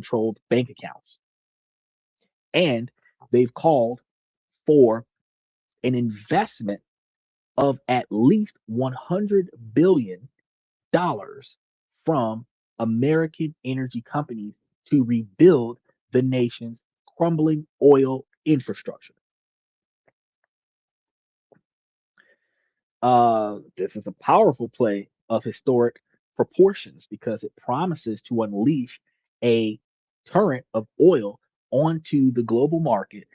controlled bank accounts. And they've called for an investment of at least $100 billion from American energy companies to rebuild the nation's crumbling oil infrastructure. This is a powerful play of historic proportions because it promises to unleash a torrent of oil onto the global market,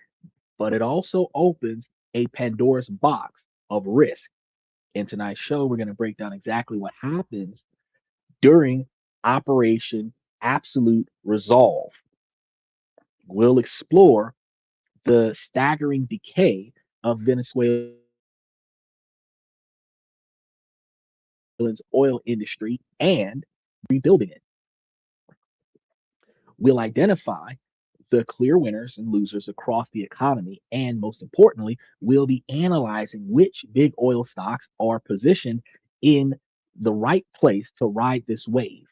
but it also opens a Pandora's box of risk. In tonight's show, we're going to break down exactly what happens during Operation Absolute Resolve. We'll explore the staggering decay of Venezuela's oil industry and rebuilding it. We'll identify the clear winners and losers across the economy, and most importantly, we'll be analyzing which big oil stocks are positioned in the right place to ride this wave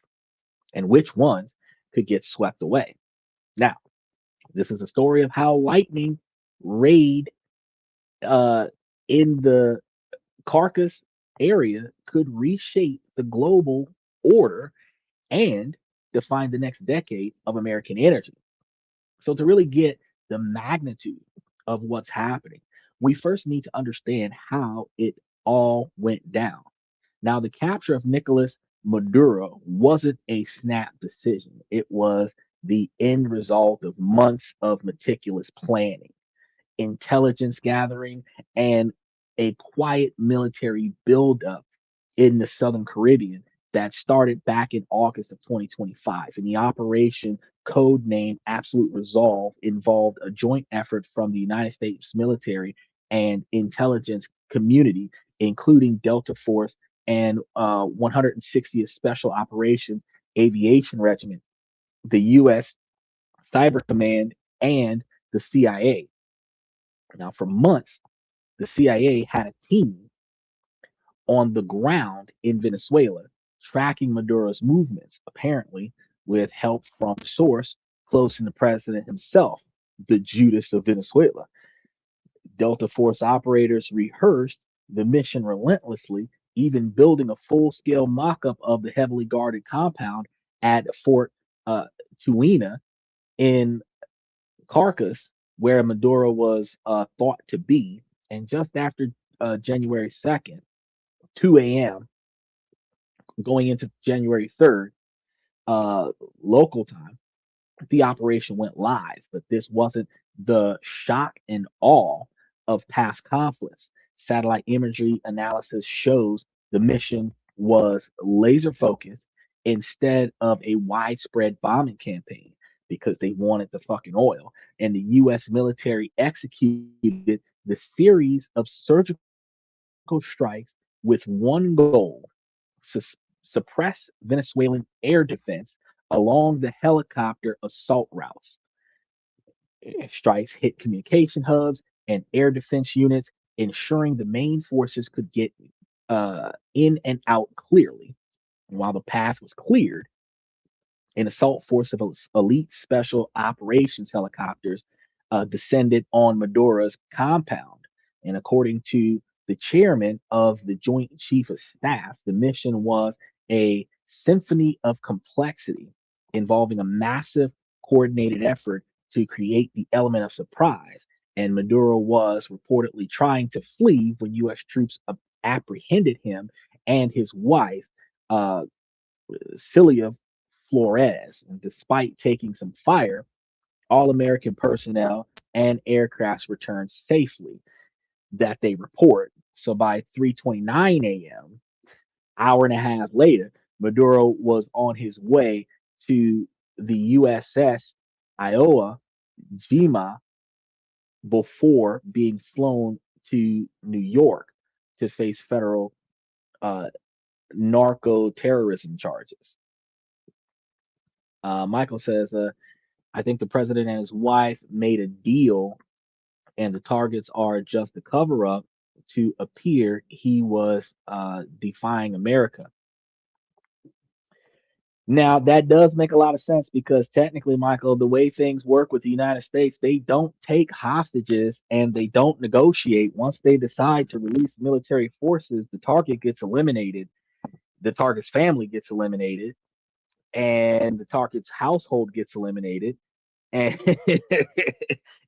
and which ones could get swept away. Now, this is a story of how lightning raid uh, in the Carcass area could reshape the global order and define the next decade of American energy. So, to really get the magnitude of what's happening, we first need to understand how it all went down. Now, the capture of Nicolas Maduro wasn't a snap decision, it was the end result of months of meticulous planning, intelligence gathering, and a quiet military buildup in the Southern Caribbean that started back in August of 2025. And the operation, codenamed Absolute Resolve, involved a joint effort from the United States military and intelligence community, including Delta Force and 160th Special Operations Aviation Regiment, the U.S. Cyber Command, and the CIA. Now, for months, the CIA had a team on the ground in Venezuela, tracking Maduro's movements, apparently with help from a source close to the president himself, the Judas of Venezuela. Delta Force operators rehearsed the mission relentlessly, even building a full scale mock up of the heavily guarded compound at Fort uh, Tuina in Caracas, where Maduro was thought to be. And just after January 2nd, 2 a.m., going into January 3rd, uh, local time, the operation went live. But this wasn't the shock and awe of past conflicts. Satellite imagery analysis shows the mission was laser focused instead of a widespread bombing campaign because they wanted the fucking oil. And the US military executed the series of surgical strikes with one goal: suppress Venezuelan air defense along the helicopter assault routes. Strikes hit communication hubs and air defense units, ensuring the main forces could get in and out clearly. And while the path was cleared, an assault force of elite special operations helicopters descended on Maduro's compound. And according to the chairman of the Joint Chief of Staff, the mission was a symphony of complexity involving a massive coordinated effort to create the element of surprise. And Maduro was reportedly trying to flee when U.S. troops apprehended him and his wife, uh, Celia Flores. And despite taking some fire, all American personnel and aircrafts returned safely that they report. So by 3:29 a.m., hour and a half later, Maduro was on his way to the USS Iowa Jima before being flown to New York to face federal uh, narco terrorism charges. Michael says, I think the president and his wife made a deal, and the targets are just a cover up to appear he was defying America. Now, that does make a lot of sense because technically, Michael, the way things work with the United States, they don't take hostages and they don't negotiate. Once they decide to release military forces, the target gets eliminated, the target's family gets eliminated, and the target's household gets eliminated, and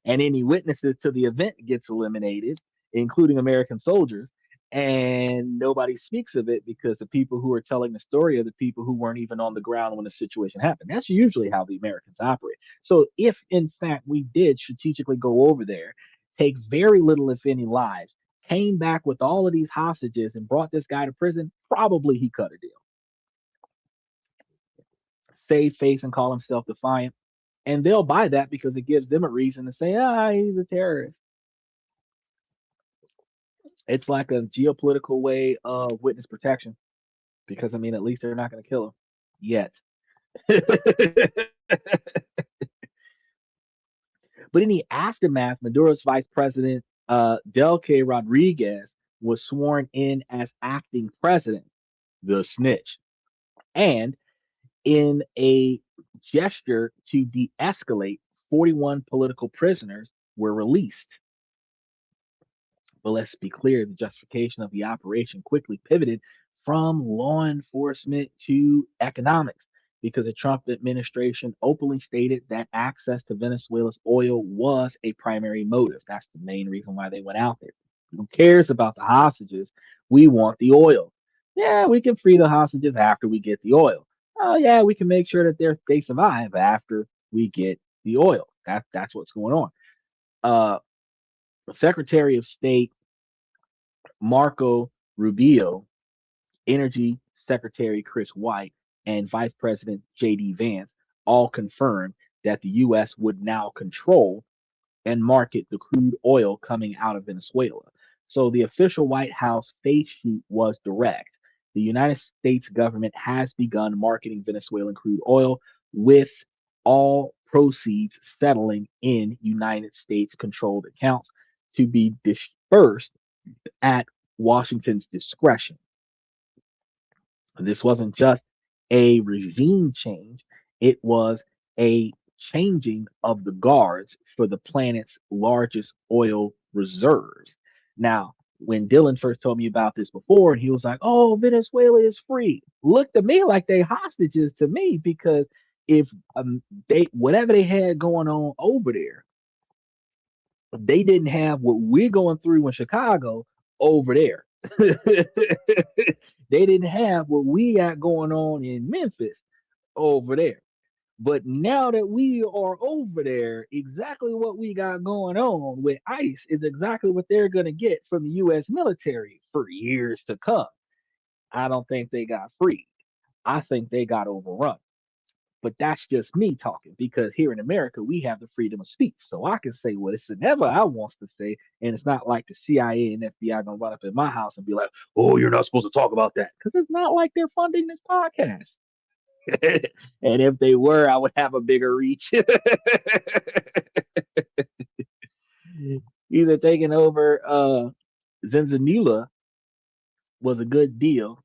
and any witnesses to the event gets eliminated, including American soldiers. And nobody speaks of it because the people who are telling the story are the people who weren't even on the ground when the situation happened. That's usually how the Americans operate. So, if in fact we did strategically go over there, take very little, if any, lives, came back with all of these hostages and brought this guy to prison, probably he cut a deal. Save face and call himself defiant. And they'll buy that because it gives them a reason to say, he's a terrorist. It's like a geopolitical way of witness protection because, I mean, at least they're not going to kill him yet. But in the aftermath, Maduro's vice president, Delke Rodriguez, was sworn in as acting president, the snitch. And in a gesture to de escalate, 41 political prisoners were released. But let's be clear, the justification of the operation quickly pivoted from law enforcement to economics because the Trump administration openly stated that access to Venezuela's oil was a primary motive. That's the main reason why they went out there. Who cares about the hostages? We want the oil. Yeah, we can free the hostages after we get the oil. Oh yeah, we can make sure that they survive after we get the oil. That's what's going on. Uh, Secretary of State Marco Rubio, Energy Secretary Chris White, and Vice President J.D. Vance all confirmed that the U.S. would now control and market the crude oil coming out of Venezuela. So the official White House face sheet was direct. The United States government has begun marketing Venezuelan crude oil with all proceeds settling in United States controlled accounts to be dispersed at Washington's discretion. This wasn't just a regime change, it was a changing of the guards for the planet's largest oil reserves. Now, when Dylan first told me about this before, he was like, "Oh, Venezuela is free." Looked to me like they hostages to me because if they whatever they had going on over there, they didn't have what we're going through in Chicago over there. They didn't have what we got going on in Memphis over there. But now that we are over there, exactly what we got going on with ICE is exactly what they're going to get from the U.S. military for years to come. I don't think they got free. I think they got overrun. But that's just me talking because here in America, we have the freedom of speech. So I can say whatever I wants to say. And it's not like the CIA and FBI going to run up in my house and be like, "Oh, you're not supposed to talk about that." Because it's not like they're funding this podcast. And if they were, I would have a bigger reach. Either taking over Venezuela was a good deal.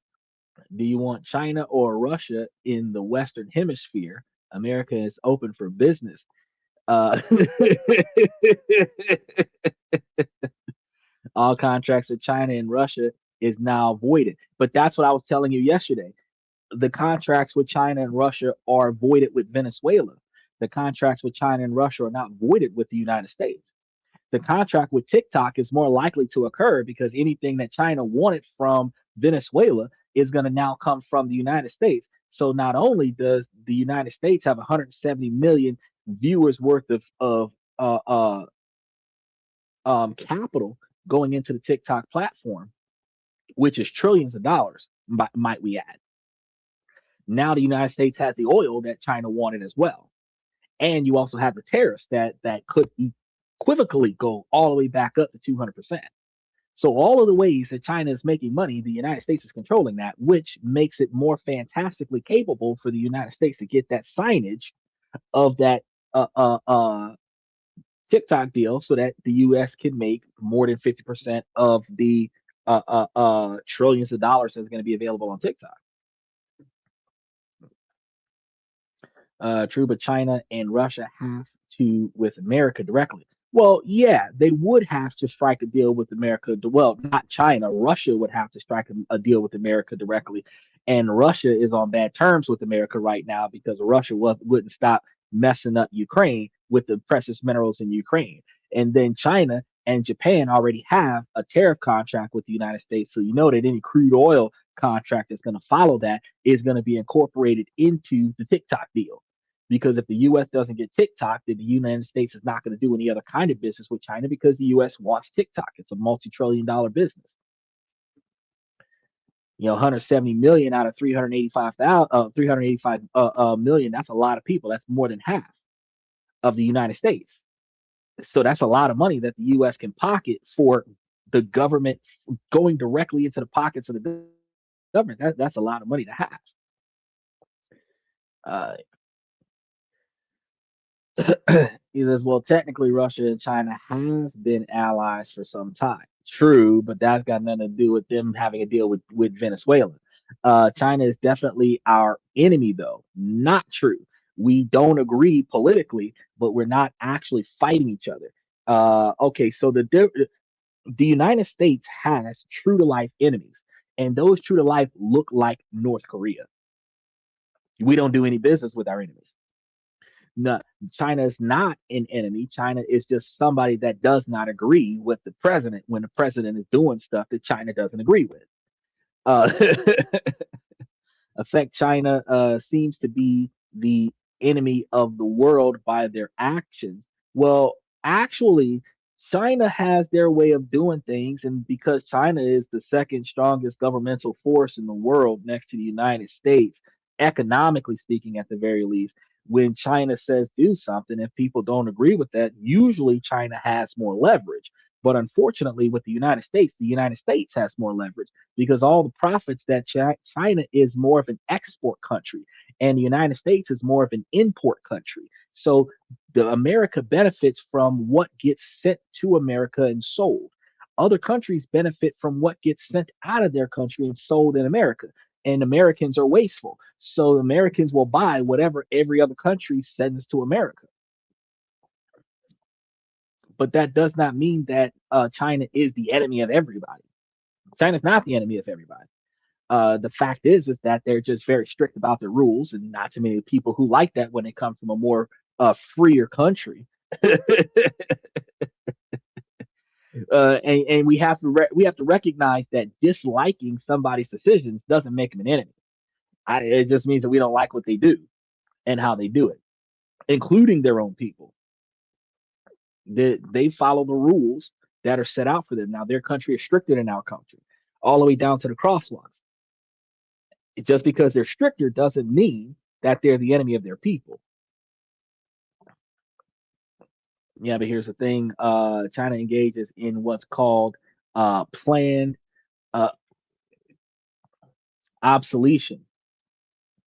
Do you want China or Russia in the Western Hemisphere? America is open for business. Uh, all contracts with China and Russia is now voided. But that's what I was telling you yesterday. The contracts with China and Russia are voided with Venezuela. The contracts with China and Russia are not voided with the United States. The contract with TikTok is more likely to occur because anything that China wanted from Venezuela is going to now come from the United States. So not only does the United States have 170 million viewers worth of capital going into the TikTok platform, which is trillions of dollars, might we add. Now the United States has the oil that China wanted as well, and you also have the tariffs that could equivocally go all the way back up to 200%. So all of the ways that China is making money, the United States is controlling that, which makes it more fantastically capable for the United States to get that signage of that uh, uh, uh, TikTok deal, so that the U.S. can make more than 50% of the trillions of dollars that's going to be available on TikTok. True, but China and Russia have to with America directly. Well, yeah, they would have to strike a deal with America. Well, not China. Russia would have to strike a deal with America directly, and Russia is on bad terms with America right now because Russia wouldn't stop messing up Ukraine with the precious minerals in Ukraine, and then China and Japan already have a tariff contract with the United States, so you know that any crude oil contract that's going to follow that is going to be incorporated into the TikTok deal. Because if the US doesn't get TikTok, then the United States is not going to do any other kind of business with China because the US wants TikTok. It's a multi-trillion-dollar business. 170 million out of 385,000, 385 million. That's a lot of people. That's more than half of the United States. So that's a lot of money that the US can pocket for the government going directly into the pockets of the government. That's a lot of money to have. Uh, he says, well, technically, Russia and China have been allies for some time. True, but that's got nothing to do with them having a deal with Venezuela. China is definitely our enemy, though. Not true. We don't agree politically, but we're not actually fighting each other. Okay, so the United States has true to life enemies, and those true to life look like North Korea. We don't do any business with our enemies. No, China is not an enemy. China is just somebody that does not agree with the president when the president is doing stuff that China doesn't agree with. Uh, affect China seems to be the enemy of the world by their actions. Well, actually, China has their way of doing things, and because China is the second strongest governmental force in the world next to the United States, economically speaking, at the very least, when China says do something, if people don't agree with that, usually China has more leverage. But unfortunately, with the United States has more leverage because all the profits that China is more of an export country and the United States is more of an import country. So the America benefits from what gets sent to America and sold. Other countries benefit from what gets sent out of their country and sold in America. And Americans are wasteful. So Americans will buy whatever every other country sends to America. But that does not mean that China is the enemy of everybody. China's not the enemy of everybody. The fact is that they're just very strict about their rules, and not too many people who like that when they come from a more freer country. And we have to recognize that disliking somebody's decisions doesn't make them an enemy. It just means that we don't like what they do and how they do it, including their own people. They follow the rules that are set out for them. Now their country is stricter than our country, all the way down to the crosswalks. Just because they're stricter doesn't mean that they're the enemy of their people. Yeah, but here's the thing: China engages in what's called planned uh, obsolescence,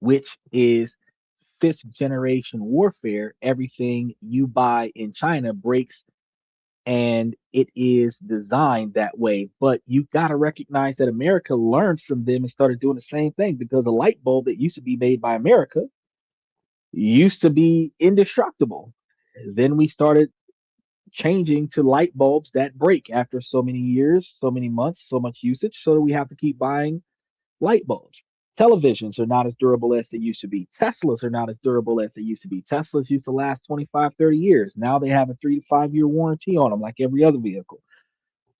which is fifth generation warfare. Everything you buy in China breaks, and it is designed that way. But you got to recognize that America learned from them and started doing the same thing because a light bulb that used to be made by America used to be indestructible. Then we started changing to light bulbs that break after so many years, so many months, so much usage, so that we have to keep buying light bulbs. Televisions are not as durable as they used to be. Teslas are not as durable as they used to be. Teslas used to last 25, 30 years. Now they have a 3 to 5 year warranty on them, like every other vehicle.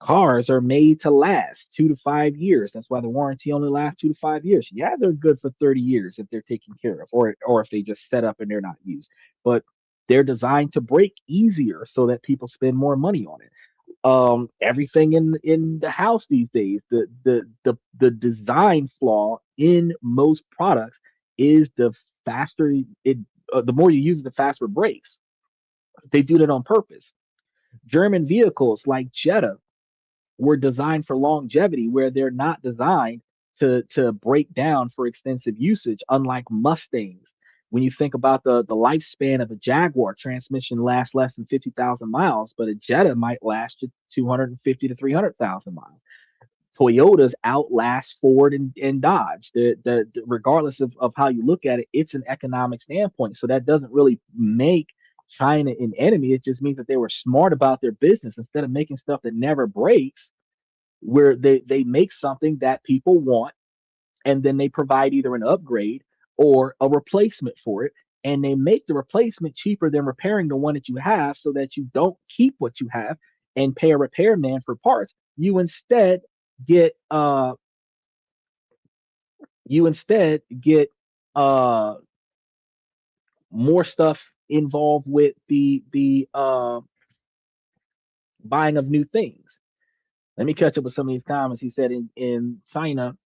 Cars are made to last 2 to 5 years. That's why the warranty only lasts 2 to 5 years. Yeah, they're good for 30 years if they're taken care of, or if they just set up and they're not used. But they're designed to break easier so that people spend more money on it. Everything in the house these days, the design flaw in most products is the faster it, the more you use it, the faster it breaks. They do that on purpose. German vehicles like Jetta were designed for longevity where they're not designed to break down for extensive usage, unlike Mustangs. When you think about the lifespan of a Jaguar, transmission lasts less than 50,000 miles, but a Jetta might last you 250 to 300,000 miles. Toyotas outlast Ford and Dodge. Regardless of how you look at it, it's an economic standpoint. So that doesn't really make China an enemy. It just means that they were smart about their business instead of making stuff that never breaks, where they make something that people want and then they provide either an upgrade or a replacement for it. And they make the replacement cheaper than repairing the one that you have so that you don't keep what you have and pay a repairman for parts. Get uh you instead get uh more stuff involved with the buying of new things. Let me catch up with some of these comments. He said in China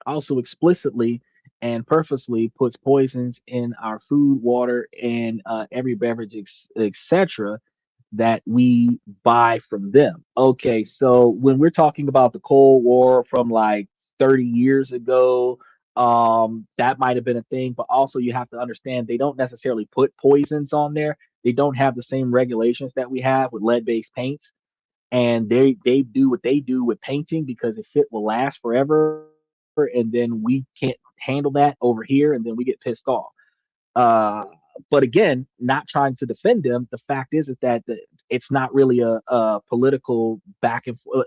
also explicitly and purposely puts poisons in our food, water, and every beverage, etc., that we buy from them. Okay, so when we're talking about the Cold War from like 30 years ago, that might have been a thing, but also you have to understand they don't necessarily put poisons on there. They don't have the same regulations that we have with lead-based paints, and they do what they do with painting because the shit will last forever, and then we can't handle that over here, and then we get pissed off. Uh, but again, not trying to defend them, the fact is that it's not really a political back and forth.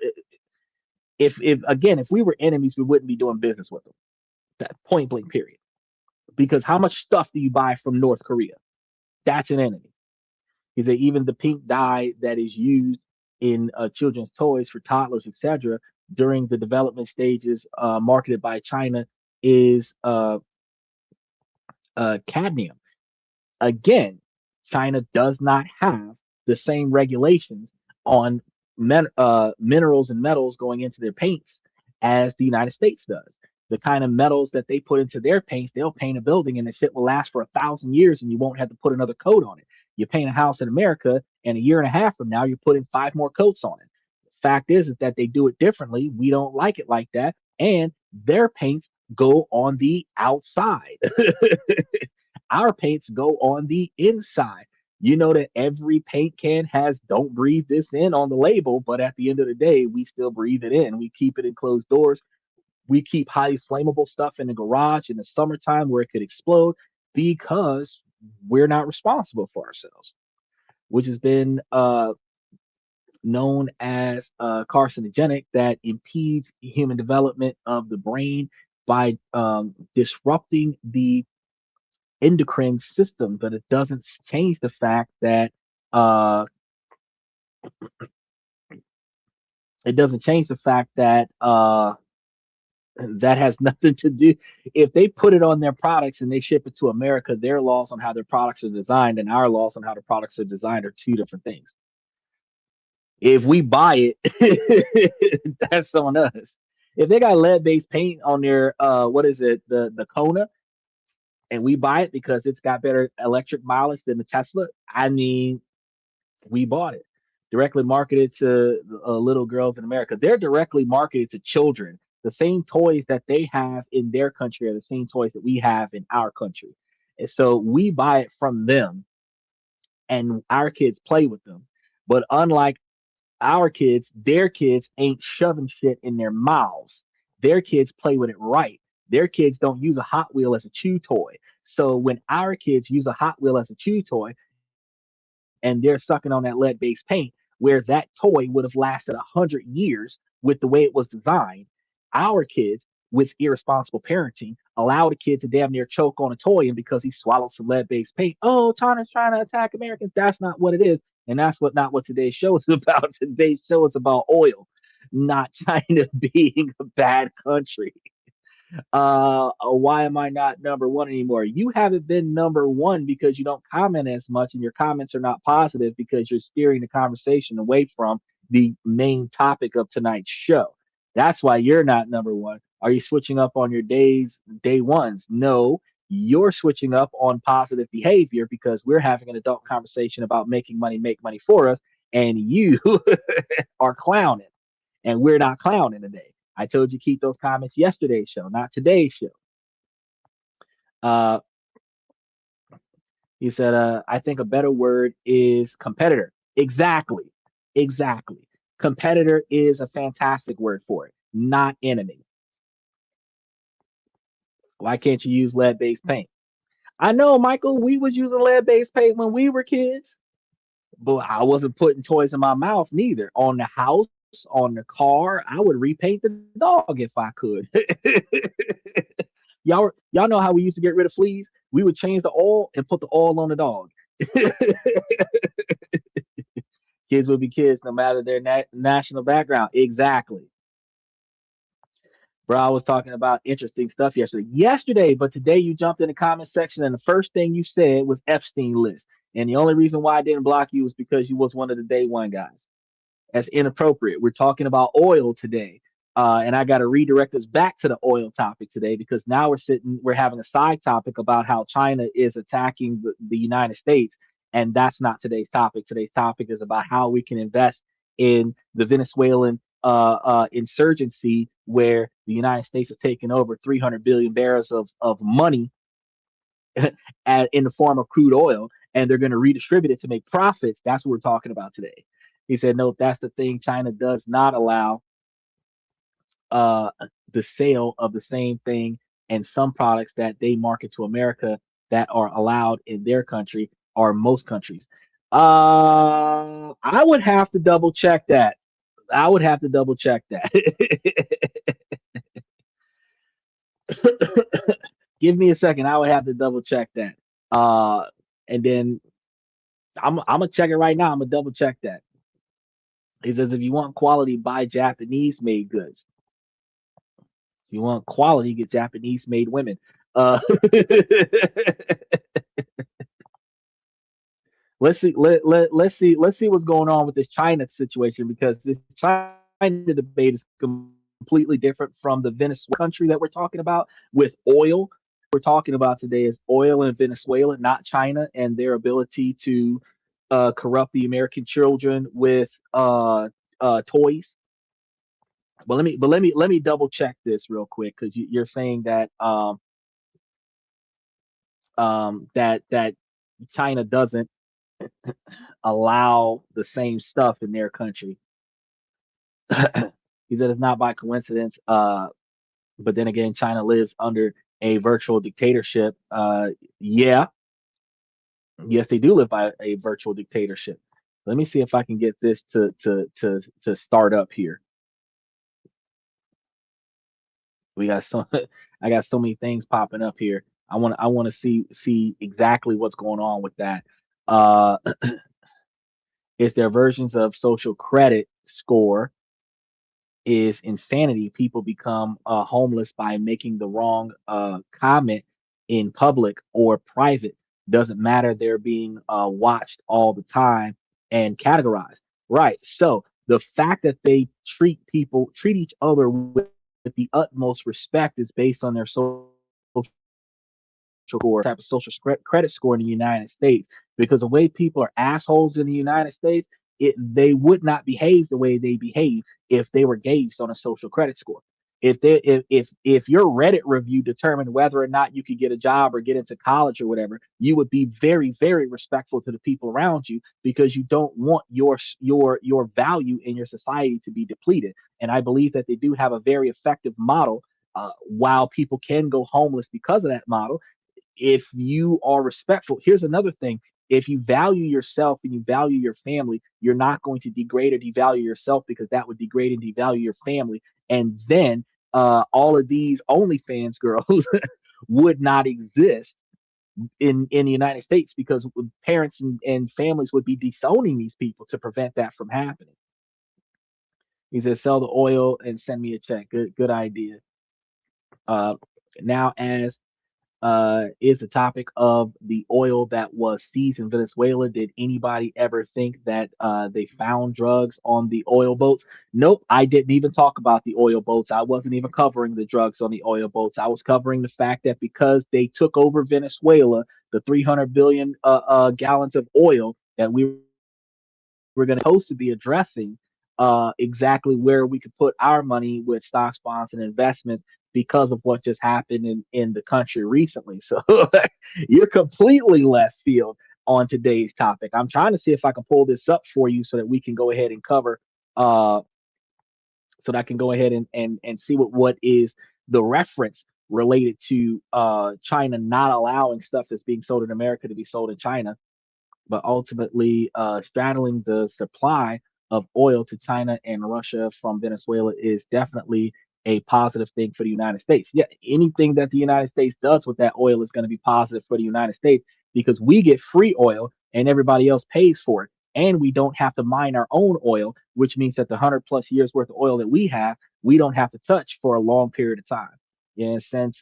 If again, if we were enemies, we wouldn't be doing business with them. That point blank period. Because how much stuff do you buy from North Korea? That's an enemy. Is that even the pink dye that is used in children's toys for toddlers, etc., during the development stages, marketed by China, is cadmium. Again, China does not have the same regulations on minerals and metals going into their paints as the United States does. The kind of metals that they put into their paints, they'll paint a building and the shit will last for 1,000 years and you won't have to put another coat on it. You paint a house in America and a year and a half from now, you're putting five more coats on it. The fact is that they do it differently. We don't like it like that. And their paints go on the outside. Our paints go on the inside. You know that every paint can has "Don't breathe this in" on the label, but at the end of the day, we still breathe it in. We keep it in closed doors. We keep highly flammable stuff in the garage in the summertime where it could explode because we're not responsible for ourselves, which has been known as carcinogenic, that impedes human development of the brain by disrupting the endocrine system, but it doesn't change the fact that uh, it doesn't change the fact that that has nothing to do. If they put it on their products and they ship it to America, their laws on how their products are designed and our laws on how the products are designed are two different things. If we buy it, that's on us. If they got lead-based paint on their what is it, the Kona, and we buy it because it's got better electric mileage than the Tesla, I mean, we bought it. Directly marketed to little girls in America. They're directly marketed to children. The same toys that they have in their country are the same toys that we have in our country. And so we buy it from them and our kids play with them. But unlike our kids, their kids ain't shoving shit in their mouths. Their kids play with it right. Their kids don't use a Hot Wheel as a chew toy. So when our kids use a Hot Wheel as a chew toy and they're sucking on that lead-based paint, where that toy would have lasted 100 years with the way it was designed, our kids, with irresponsible parenting, allow the kid to damn near choke on a toy, and because he swallowed some lead-based paint, oh, China's trying to attack Americans. That's not what it is, and that's what not what today's show is about. Today's show is about oil, not China being a bad country. Why am I not number one anymore? You haven't been number one because you don't comment as much, and your comments are not positive because you're steering the conversation away from the main topic of tonight's show. That's why you're not number one. Are you switching up on your day ones? No, you're switching up on positive behavior because we're having an adult conversation about making money, make money for us, and you are clowning, and we're not clowning today. I told you keep those comments yesterday's show, not today's show. Uh, he said, I think a better word is competitor. Exactly. Exactly. Competitor is a fantastic word for it. not enemy. Why can't you use lead-based paint? I know, Michael, we was using lead-based paint when we were kids, but I wasn't putting toys in my mouth neither. On the house, on the car, I would repaint the dog if I could. Y'all know how we used to get rid of fleas? We would change the oil and put the oil on the dog. Kids would be kids no matter their national background. Exactly. Bro, I was talking about interesting stuff yesterday, but today you jumped in the comment section and the first thing you said was Epstein list. And the only reason why I didn't block you was because you was one of the day one guys. That's inappropriate. We're talking about oil today. And I got to redirect us back to the oil topic today because now we're having a side topic about how China is attacking the United States. And that's not today's topic. Today's topic is about how we can invest in the Venezuelan insurgency, where the United States has taken over 300 billion barrels of money in the form of crude oil, and they're going to redistribute it to make profits. That's what we're talking about today. He said, no, that's the thing. China does not allow uh, the sale of the same thing and some products that they market to America that are allowed in their country or most countries. I would have to double check that. I would have to double check that. Give me a second. I would have to double check that. Uh, and then I'm gonna check it right now. I'm gonna double check that. He says if you want quality, buy Japanese made goods. If you want quality, get Japanese made women. Let's see what's going on with this China situation, because this China debate is completely different from the Venezuela country that we're talking about with oil. We're talking about today is oil in Venezuela, not China, and their ability to corrupt the American children with toys. But let me double check this real quick, because you're saying that that China doesn't allow the same stuff in their country. He said it's not by coincidence. But then again, China lives under a virtual dictatorship. Yeah, yes, they do live by a virtual dictatorship. Let me see if I can get this to start up here. We got so I got so many things popping up here. I want to see exactly what's going on with that. Uh, if their versions of social credit score is insanity. People become homeless by making the wrong comment in public or private. Doesn't matter. They're being watched all the time and categorized. Right. So the fact that they treat each other with the utmost respect is based on their social score, type of social credit score in the United States. Because the way people are assholes in the United States, they would not behave the way they behave if they were gauged on a social credit score. If your Reddit review determined whether or not you could get a job or get into college or whatever, you would be very, very respectful to the people around you, because you don't want your value in your society to be depleted. And I believe that they do have a very effective model. While people can go homeless because of that model, if you are respectful, here's another thing. If you value yourself and you value your family, you're not going to degrade or devalue yourself, because that would degrade and devalue your family. And then all of these OnlyFans girls would not exist in the United States, because parents and families would be disowning these people to prevent that from happening. He says, sell the oil and send me a check. Good idea. Uh, now, as is the topic of the oil that was seized in Venezuela. Did anybody ever think that they found drugs on the oil boats? Nope, I didn't even talk about the oil boats. I wasn't even covering the drugs on the oil boats. I was covering the fact that because they took over Venezuela, the 300 billion gallons of oil that we're going to supposed to be addressing exactly where we could put our money with stocks, bonds, and investments, because of what just happened in the country recently. So you're completely left field on today's topic. I'm trying to see if I can pull this up for you so that we can go ahead and cover uh, so that I can go ahead and see what is the reference related to China not allowing stuff that's being sold in America to be sold in China, but ultimately straddling the supply of oil to China and Russia from Venezuela is definitely a positive thing for the United States. Yeah, anything that the United States does with that oil is going to be positive for the United States because we get free oil and everybody else pays for it. And we don't have to mine our own oil, which means that the 100+ years worth of oil that we have, we don't have to touch for a long period of time. And since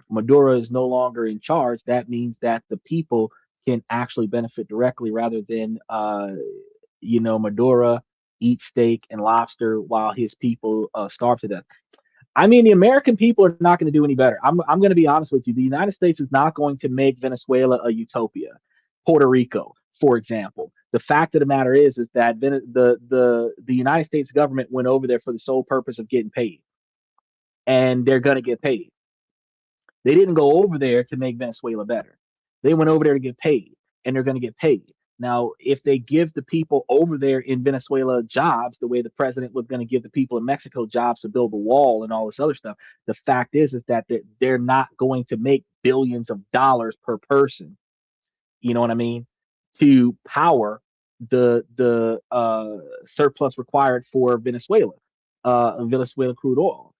Maduro is no longer in charge, that means that the people can actually benefit directly rather than, Maduro eat steak and lobster while his people starve to death. I mean, the American people are not going to do any better. I'm going to be honest with you. The United States is not going to make Venezuela a utopia. Puerto Rico, for example. The fact of the matter is that the United States government went over there for the sole purpose of getting paid, and they're going to get paid. They didn't go over there to make Venezuela better. They went over there to get paid, and they're going to get paid. Now, if they give the people over there in Venezuela jobs the way the president was going to give the people in Mexico jobs to build the wall and all this other stuff, the fact is that they're not going to make billions of dollars per person. You know what I mean? To power the surplus required for Venezuela crude oil.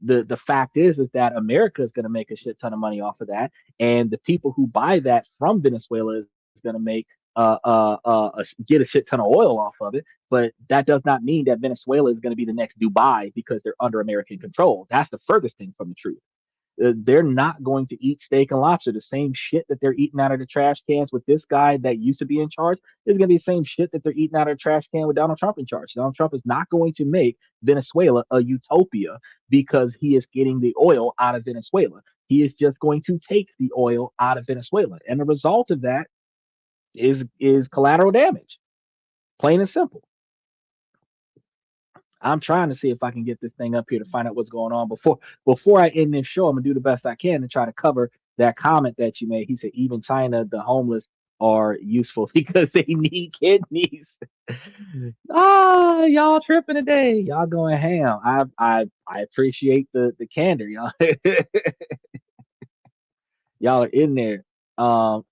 The fact is that America is going to make a shit ton of money off of that, and the people who buy that from Venezuela is going to make get a shit ton of oil off of it. But that does not mean that Venezuela is going to be the next Dubai because they're under American control. That's the furthest thing from the truth. They're not going to eat steak and lobster. The same shit that they're eating out of the trash cans with this guy that used to be in charge is going to be the same shit that they're eating out of the trash can with Donald Trump in charge. Donald Trump is not going to make Venezuela a utopia because he is getting the oil out of Venezuela. He is just going to take the oil out of Venezuela. And the result of that is collateral damage. Plain and simple. I'm trying to see if I can get this thing up here to find out what's going on before I end this show. I'm gonna do the best I can to try to cover that comment that you made. He said even China, the homeless are useful because they need kidneys. Y'all tripping today. Y'all going ham. I appreciate the candor, y'all. Y'all are in there. Um,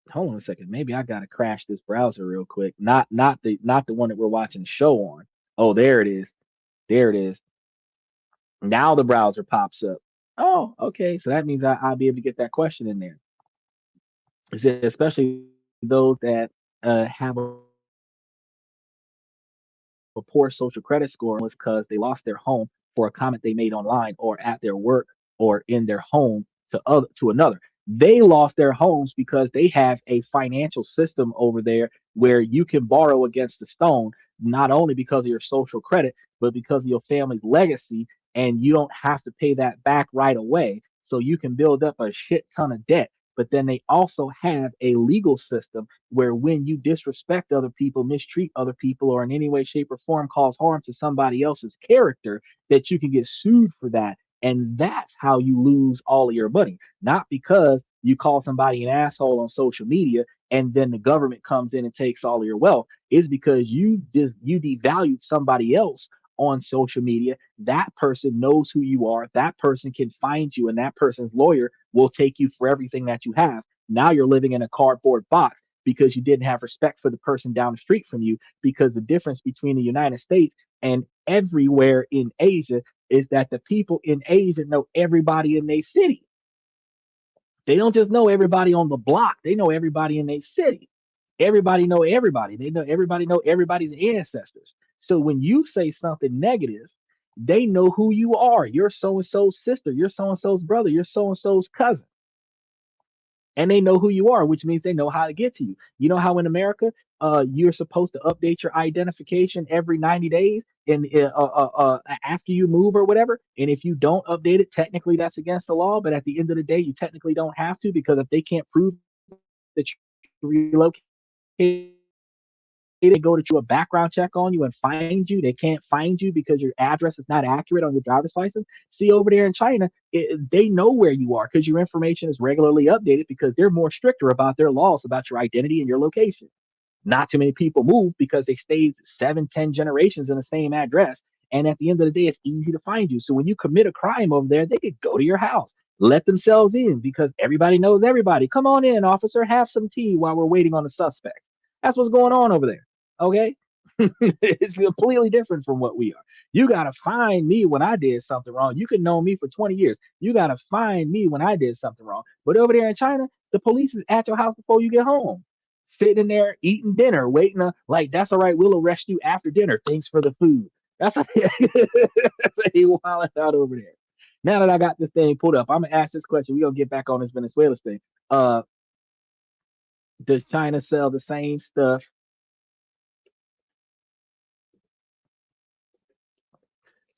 hold on a second. Maybe I gotta crash this browser real quick. Not the one that we're watching the show on. Oh, there it is. There it is. Now the browser pops up. Oh, okay. So that means I'll be able to get that question in there. Especially those that have a poor social credit score was because they lost their home for a comment they made online or at their work or in their home to another. They lost their homes because they have a financial system over there where you can borrow against the stone, not only because of your social credit, but because of your family's legacy, and you don't have to pay that back right away. So you can build up a shit ton of debt. But then they also have a legal system where when you disrespect other people, mistreat other people, or in any way, shape, or form cause harm to somebody else's character, that you can get sued for that. And that's how you lose all of your money. Not because you call somebody an asshole on social media and then the government comes in and takes all of your wealth. It's because you devalued somebody else on social media. That person knows who you are. That person can find you, and that person's lawyer will take you for everything that you have. Now you're living in a cardboard box because you didn't have respect for the person down the street from you. Because the difference between the United States and everywhere in Asia is that the people in Asia know everybody in their city. They don't just know everybody on the block. They know everybody in their city. Everybody know everybody. They know everybody's ancestors. So when you say something negative, they know who you are. You're so and so's sister. You're so and so's brother. You're so and so's cousin. And they know who you are, which means they know how to get to you. You know how in America, you're supposed to update your identification every 90 days and after you move or whatever. And if you don't update it, technically that's against the law. But at the end of the day, you technically don't have to because if they can't prove that you relocated, they go to do a background check on you and find you. They can't find you because your address is not accurate on your driver's license. See, over there in China, they know where you are because your information is regularly updated because they're more stricter about their laws about your identity and your location. Not too many people move because they stayed 7, 10 generations in the same address. And at the end of the day, it's easy to find you. So when you commit a crime over there, they could go to your house, let themselves in because everybody knows everybody. Come on in, officer, have some tea while we're waiting on the suspect. That's what's going on over there. Okay. It's completely different from what we are. You gotta find me when I did something wrong. You can know me for 20 years. You gotta find me when I did something wrong. But over there in China, the police is at your house before you get home, sitting there eating dinner, waiting to like that's all right. We'll arrest you after dinner. Thanks for the food. That's how they wild out over there. Now that I got this thing pulled up, I'm gonna ask this question. We're gonna get back on this Venezuela thing. Uh, does China sell the same stuff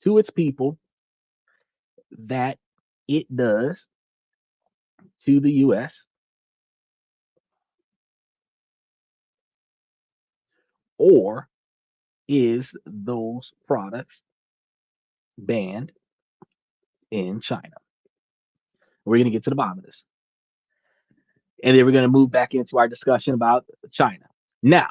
to its people that it does to the US, or is those products banned in China? We're going to get to the bottom of this. And then we're going to move back into our discussion about China. Now,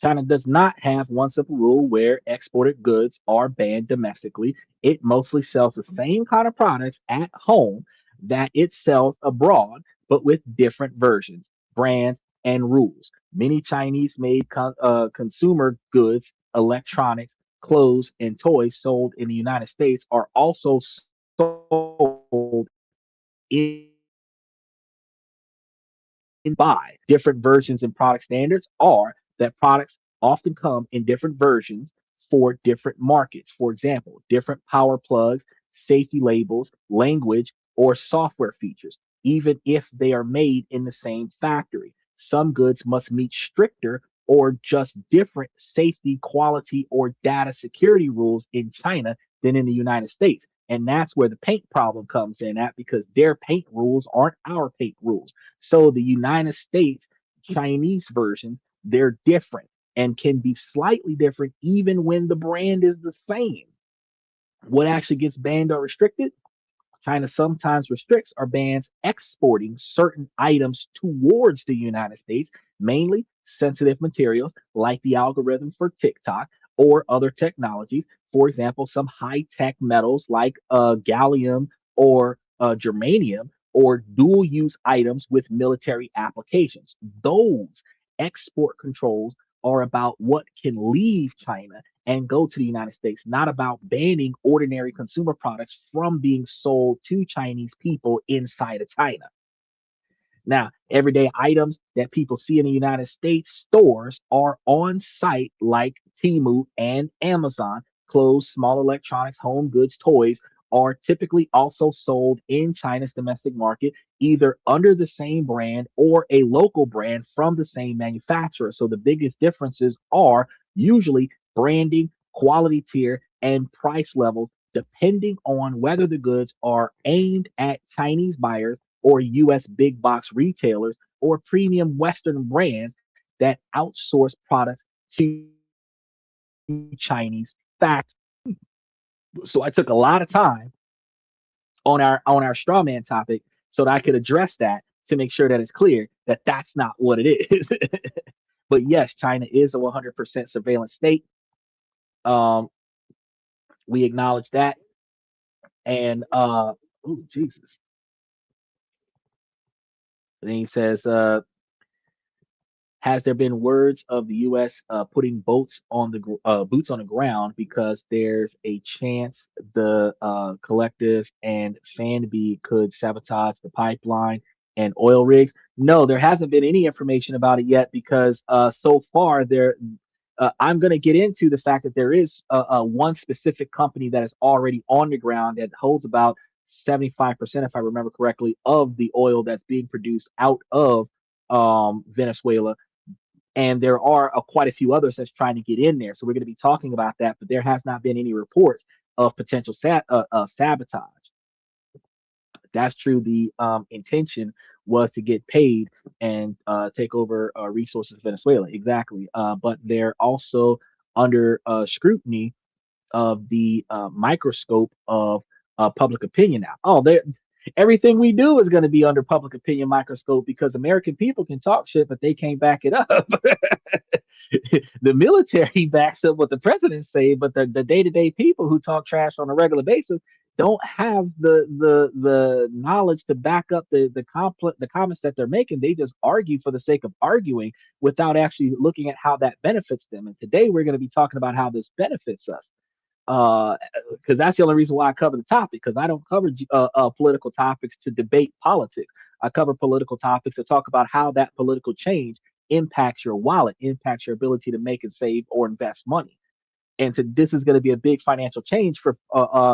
China does not have one simple rule where exported goods are banned domestically. It mostly sells the same kind of products at home that it sells abroad, but with different versions, brands, and rules. Many Chinese made consumer goods, electronics, clothes, and toys sold in the United States are also sold in by different versions and product standards are that products often come in different versions for different markets. For example, different power plugs, safety labels, language, or software features, even if they are made in the same factory. Some goods must meet stricter or just different safety, quality, or data security rules in China than in the United States. And that's where the paint problem comes in at because their paint rules aren't our paint rules. So the United States Chinese versions, they're different and can be slightly different even when the brand is the same. What actually gets banned or restricted? China sometimes restricts or bans exporting certain items towards the United States, mainly sensitive materials like the algorithm for TikTok or other technologies. For example, some high tech metals like gallium or germanium or dual use items with military applications. Those export controls are about what can leave China and go to the United States, not about banning ordinary consumer products from being sold to Chinese people inside of China. Now, everyday items that people see in the United States stores are on site like Temu and Amazon. Clothes, small electronics, home goods, toys are typically also sold in China's domestic market, either under the same brand or a local brand from the same manufacturer. So the biggest differences are usually branding, quality tier, and price level, depending on whether the goods are aimed at Chinese buyers or US big box retailers or premium Western brands that outsource products to Chinese factories. So I took a lot of time on our straw man topic so that I could address that to make sure that it's clear that that's not what it is. But yes, China is a 100% surveillance state. Um, we acknowledge that. And oh Jesus, and then he says, has there been words of the U.S. Putting boots on the ground because there's a chance the collective and Fanby could sabotage the pipeline and oil rigs? No, there hasn't been any information about it yet because so far there. I'm going to get into the fact that there is one specific company that is already on the ground that holds about 75%, if I remember correctly, of the oil that's being produced out of Venezuela, and there are quite a few others that's trying to get in there. So we're going to be talking about that, but there has not been any reports of potential sabotage. That's true. The intention was to get paid and take over resources of Venezuela. Exactly. But they're also under scrutiny of the microscope of public opinion now. Oh, everything we do is going to be under public opinion microscope because American people can talk shit, but they can't back it up. The military backs up what the president say, but the day-to-day people who talk trash on a regular basis don't have the knowledge to back up the comments that they're making. They just argue for the sake of arguing without actually looking at how that benefits them. And today we're going to be talking about how this benefits us. uh because that's the only reason why I cover the topic, because I don't cover political topics to debate politics. I cover political topics to talk about how that political change impacts your wallet, impacts your ability to make and save or invest money. And so this is going to be a big financial change for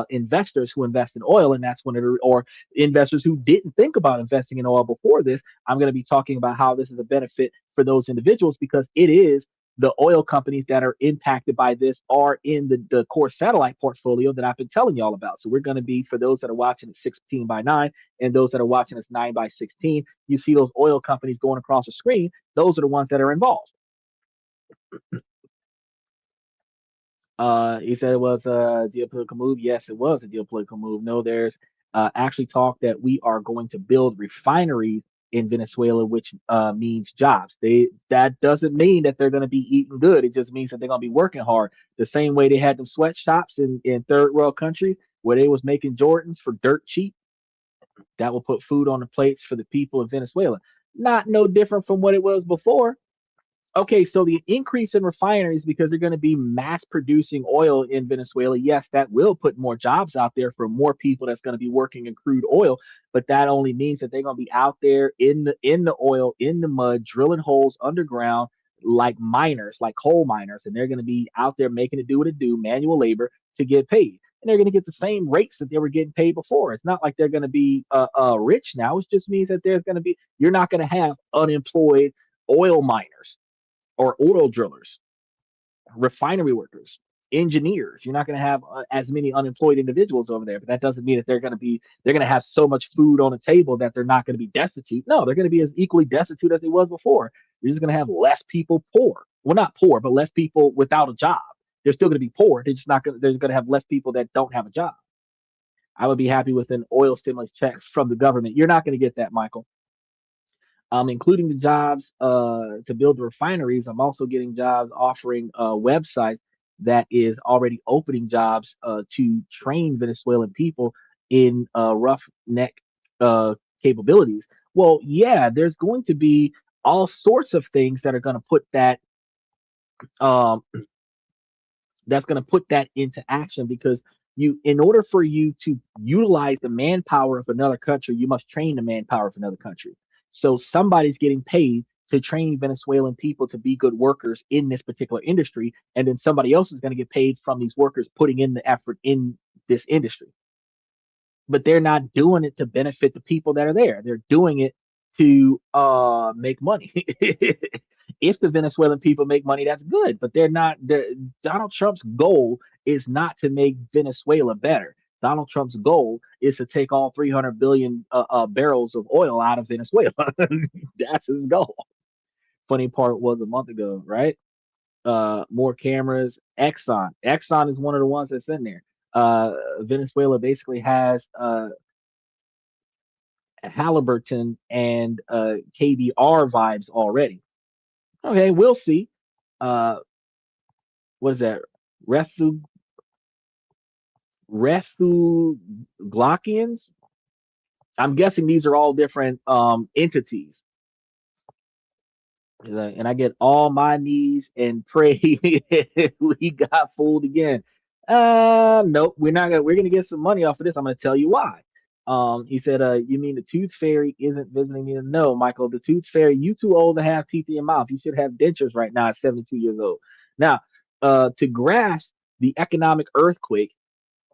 investors who invest in oil, and that's when it, or investors who didn't think about investing in oil before this. I'm going to be talking about how this is a benefit for those individuals, because it is the oil companies that are impacted by this are in the core satellite portfolio that I've been telling y'all about. So we're going to be, for those that are watching at 16 by 9 and those that are watching us 9 by 16, you see those oil companies going across the screen. Those are the ones that are involved. He said it was a geopolitical move. Yes, it was a geopolitical move. No, there's actually talk that we are going to build refineries in Venezuela, which means jobs. That doesn't mean that they're going to be eating good. It just means that they're going to be working hard. The same way they had them sweatshops in third world countries where they was making Jordans for dirt cheap. That will put food on the plates for the people of Venezuela. Not no different from what it was before. Okay, so the increase in refineries, because they're going to be mass producing oil in Venezuela, yes, that will put more jobs out there for more people that's going to be working in crude oil, but that only means that they're going to be out there in the oil, in the mud, drilling holes underground like miners, like coal miners, and they're going to be out there making it do what it do, manual labor to get paid. And they're going to get the same rates that they were getting paid before. It's not like they're going to be rich now. It just means that there's going to be, you're not going to have unemployed oil miners or oil drillers, refinery workers, engineers. You're not going to have as many unemployed individuals over there, but that doesn't mean that they're going to have so much food on the table that they're not going to be destitute. No, they're going to be as equally destitute as they was before. You're just going to have less people poor. Well, not poor, but less people without a job. They're still going to be poor. They're just not going. They're going to have less people that don't have a job. I would be happy with an oil stimulus check from the government. You're not going to get that, Michael. Including the jobs to build the refineries. I'm also getting jobs offering websites that is already opening jobs to train Venezuelan people in roughneck capabilities. Well, yeah, there's going to be all sorts of things that are going to put um, that into action, because in order for you to utilize the manpower of another country, you must train the manpower of another country. So somebody's getting paid to train Venezuelan people to be good workers in this particular industry, and then somebody else is going to get paid from these workers putting in the effort in this industry. But they're not doing it to benefit the people that are there. They're doing it to make money. If the Venezuelan people make money, that's good. But they're not. Donald Trump's goal is not to make Venezuela better. Donald Trump's goal is to take all 300 billion barrels of oil out of Venezuela. That's his goal. Funny part was a month ago, right? More cameras. Exxon is one of the ones that's in there. Venezuela basically has Halliburton and KBR vibes already. Okay, we'll see. Uh, what is that? Refu Refu Glockians? I'm guessing these are all different entities. And I get all my knees and pray we got fooled again. Nope, we're not gonna. We're gonna get some money off of this. I'm gonna tell you why. He said, you mean the tooth fairy isn't visiting me? No, Michael, the tooth fairy, you too old to have teeth in your mouth. You should have dentures right now at 72 years old. Now, to grasp the economic earthquake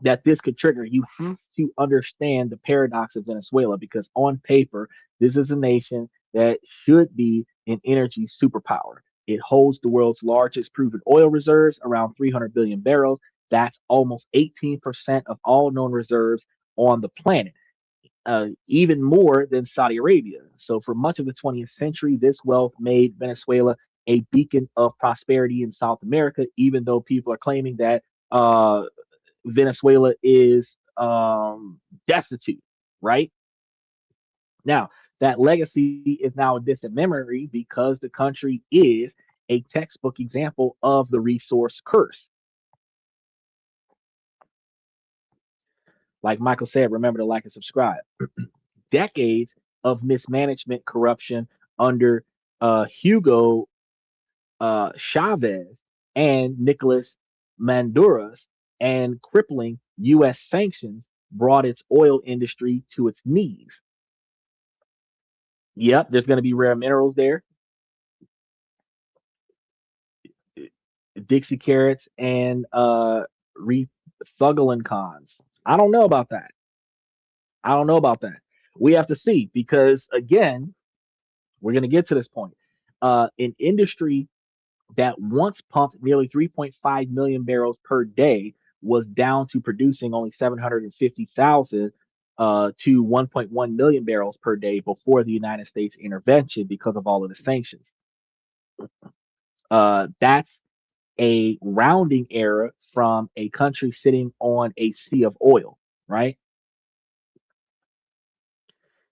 that this could trigger, you have to understand the paradox of Venezuela, because on paper, this is a nation that should be an energy superpower. It holds the world's largest proven oil reserves, around 300 billion barrels. That's almost 18% of all known reserves on the planet, even more than Saudi Arabia. So, for much of the 20th century, this wealth made Venezuela a beacon of prosperity in South America, even though people are claiming that Venezuela is destitute, right? Now, that legacy is now a distant memory because the country is a textbook example of the resource curse. Like Michael said, remember to like and subscribe. Decades of mismanagement, corruption under Hugo Chavez and Nicolas Maduro's and crippling U.S. sanctions brought its oil industry to its knees. Yep, there's going to be rare minerals there, Dixie carrots, and cons. I don't know about that. I don't know about that. We have to see because again, we're going to get to this point. An industry that once pumped nearly 3.5 million barrels per day was down to producing only 750,000 to 1.1 million barrels per day before the United States intervention because of all of the sanctions. That's a rounding error from a country sitting on a sea of oil, right?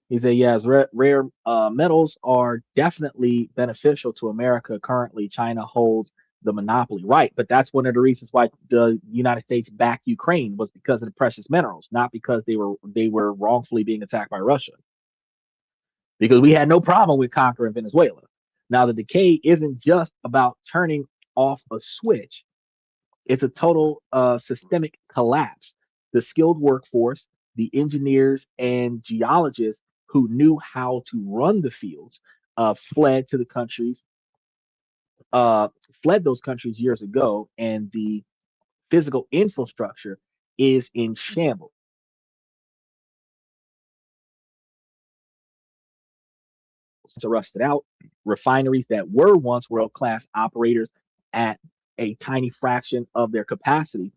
He said, yes, rare metals are definitely beneficial to America. Currently, China holds the monopoly, right? But that's one of the reasons why the United States backed Ukraine was because of the precious minerals, not because they were wrongfully being attacked by Russia. Because we had no problem with conquering Venezuela. Now, the decay isn't just about turning off a switch. It's a total systemic collapse. The skilled workforce, the engineers and geologists who knew how to run the fields, fled to the countries, uh, fled those countries years ago, and the physical infrastructure is in shambles. Are rusted out. Refineries that were once world class operators at a tiny fraction of their capacity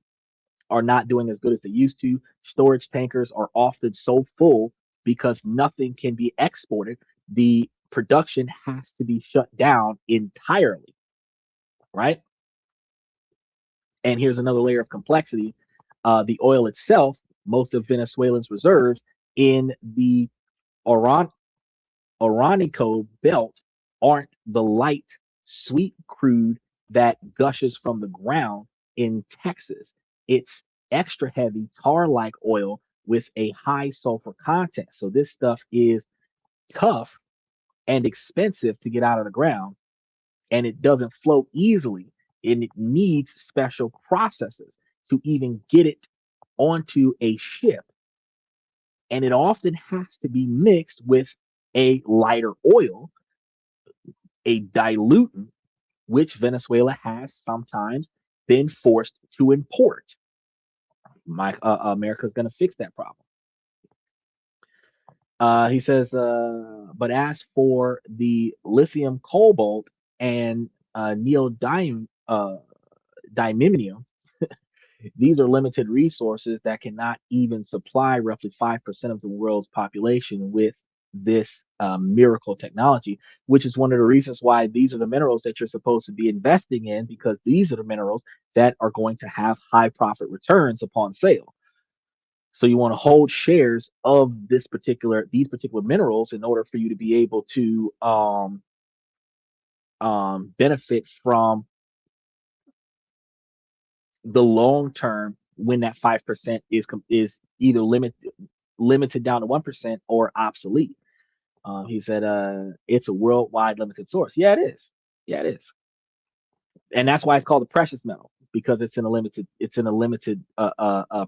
are not doing as good as they used to. Storage tankers are often so full because nothing can be exported. The production has to be shut down entirely, right? And here's another layer of complexity. The oil itself, most of Venezuela's reserves in the Oran- Oranico belt aren't the light, sweet crude that gushes from the ground in Texas. It's extra heavy, tar like oil with a high sulfur content. So this stuff is tough and expensive to get out of the ground, and it doesn't flow easily. And it needs special processes to even get it onto a ship. And it often has to be mixed with a lighter oil, a diluent, which Venezuela has sometimes been forced to import. America's going to fix that problem. He says, but as for the lithium, cobalt, and neodymium, these are limited resources that cannot even supply roughly 5% of the world's population with this miracle technology, which is one of the reasons why these are the minerals that you're supposed to be investing in, because these are the minerals that are going to have high profit returns upon sale. So you want to hold shares of these particular minerals in order for you to be able to benefit from the long term when that 5% is either limited down to 1% or obsolete. He said it's a worldwide limited source. Yeah, it is. Yeah, it is, and that's why it's called a precious metal because it's in a limited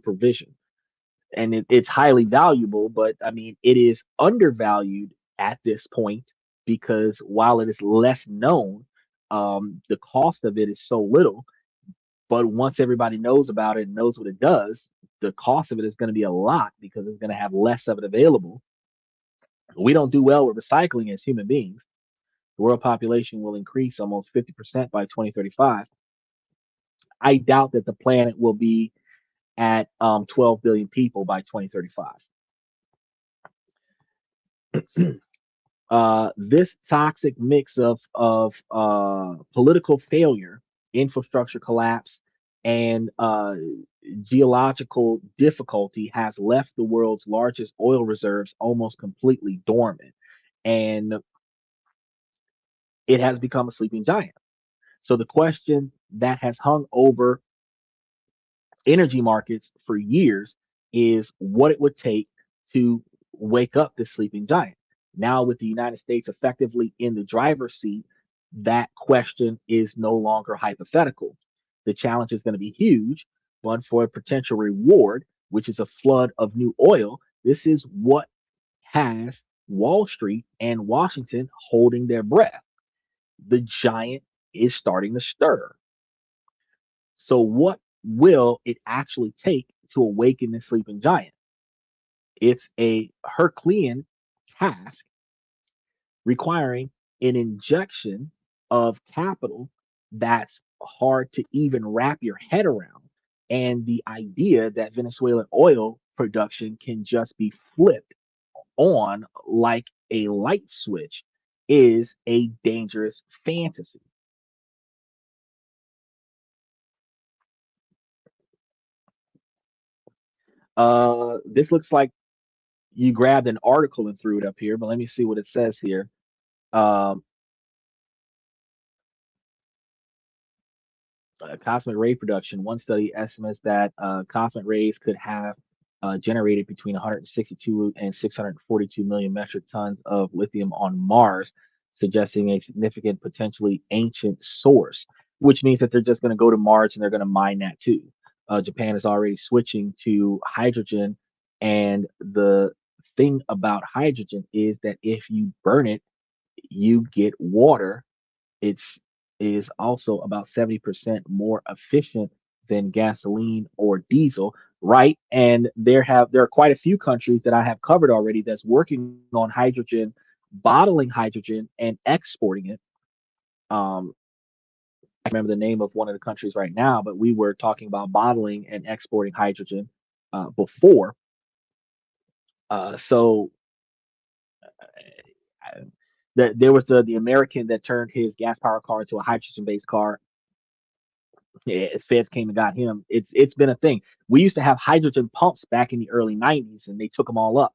provision, and it's highly valuable. But I mean, it is undervalued at this point because while it is less known, the cost of it is so little. But once everybody knows about it and knows what it does, the cost of it is going to be a lot because it's going to have less of it available. We don't do well with recycling as human beings. The world population will increase almost 50% by 2035. I doubt that the planet will be at 12 billion people by 2035. This toxic mix of political failure, infrastructure collapse, and geological difficulty has left the world's largest oil reserves almost completely dormant, and it has become a sleeping giant. So the question that has hung over energy markets for years is what it would take to wake up this sleeping giant. Now, with the United States effectively in the driver's seat, that question is no longer hypothetical. The challenge is going to be huge, but for a potential reward, which is a flood of new oil, this is what has Wall Street and Washington holding their breath. The giant is starting to stir. So, what will it actually take to awaken the sleeping giant? It's a Herculean task requiring an injection of capital that's hard to even wrap your head around. And the idea that Venezuelan oil production can just be flipped on like a light switch is a dangerous fantasy. This looks like you grabbed an article and threw it up here, but let me see what it says here. Um, Cosmic ray production. One study estimates that cosmic rays could have generated between 162 and 642 million metric tons of lithium on Mars, suggesting a significant, potentially ancient source, which means that they're just going to go to Mars and they're going to mine that too. Japan is already switching to hydrogen, and the thing about hydrogen is that if you burn it, you get water. It's is also about 70% more efficient than gasoline or diesel, right? And there are quite a few countries that I have covered already that's working on hydrogen, bottling hydrogen and exporting it. Um, I remember the name of one of the countries right now, but we were talking about bottling and exporting hydrogen before. So uh, there was the American that turned his gas powered car into a hydrogen based car. Yeah, feds came and got him. It's been a thing. We used to have hydrogen pumps back in the early '90s, and they took them all up.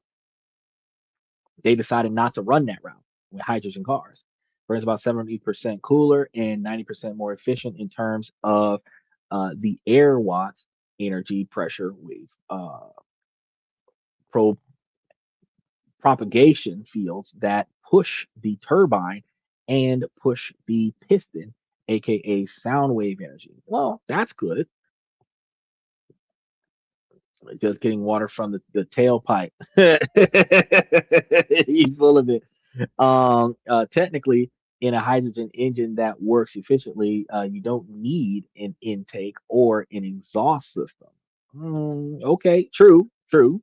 They decided not to run that route with hydrogen cars. Burns about 70% cooler and 90% more efficient in terms of the air watts energy pressure wave pro- propagation fields that push the turbine and push the piston, aka sound wave energy. Well, that's good. Just getting water from the tailpipe. He's full of it. Technically, in a hydrogen engine that works efficiently, you don't need an intake or an exhaust system. Okay, true, true.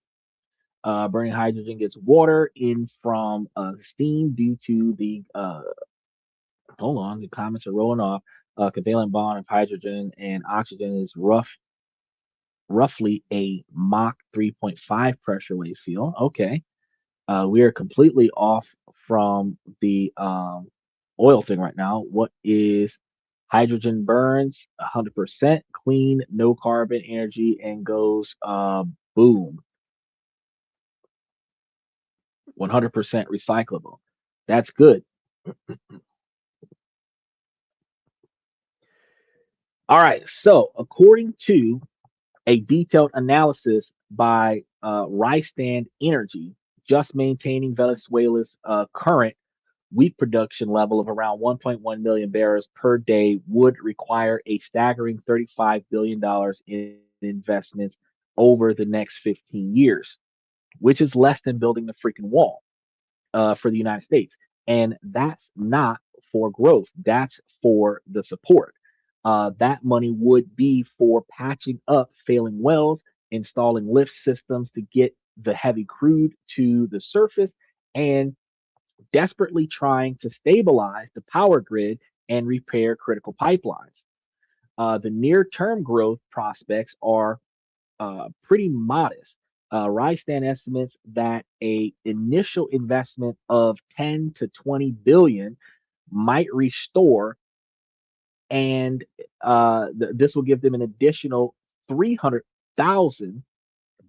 Burning hydrogen gets water in from steam due to the hold on, the comments are rolling off. Covalent bond of hydrogen and oxygen is roughly a Mach 3.5 pressure wave field. Okay. We are completely off from the oil thing right now. What is hydrogen burns 100% clean, no carbon energy, and goes boom, 100% recyclable. That's good. All right. So, according to a detailed analysis by Rystand Energy, just maintaining Venezuela's current wheat production level of around 1.1 million barrels per day would require a staggering $35 billion in investments over the next 15 years, which is less than building the freaking wall for the United States. And that's not for growth, that's for the support. That money would be for patching up failing wells, installing lift systems to get the heavy crude to the surface, and desperately trying to stabilize the power grid and repair critical pipelines. The near term growth prospects are pretty modest. Rystan estimates that a initial investment of 10 to 20 billion might restore, and this will give them an additional 300,000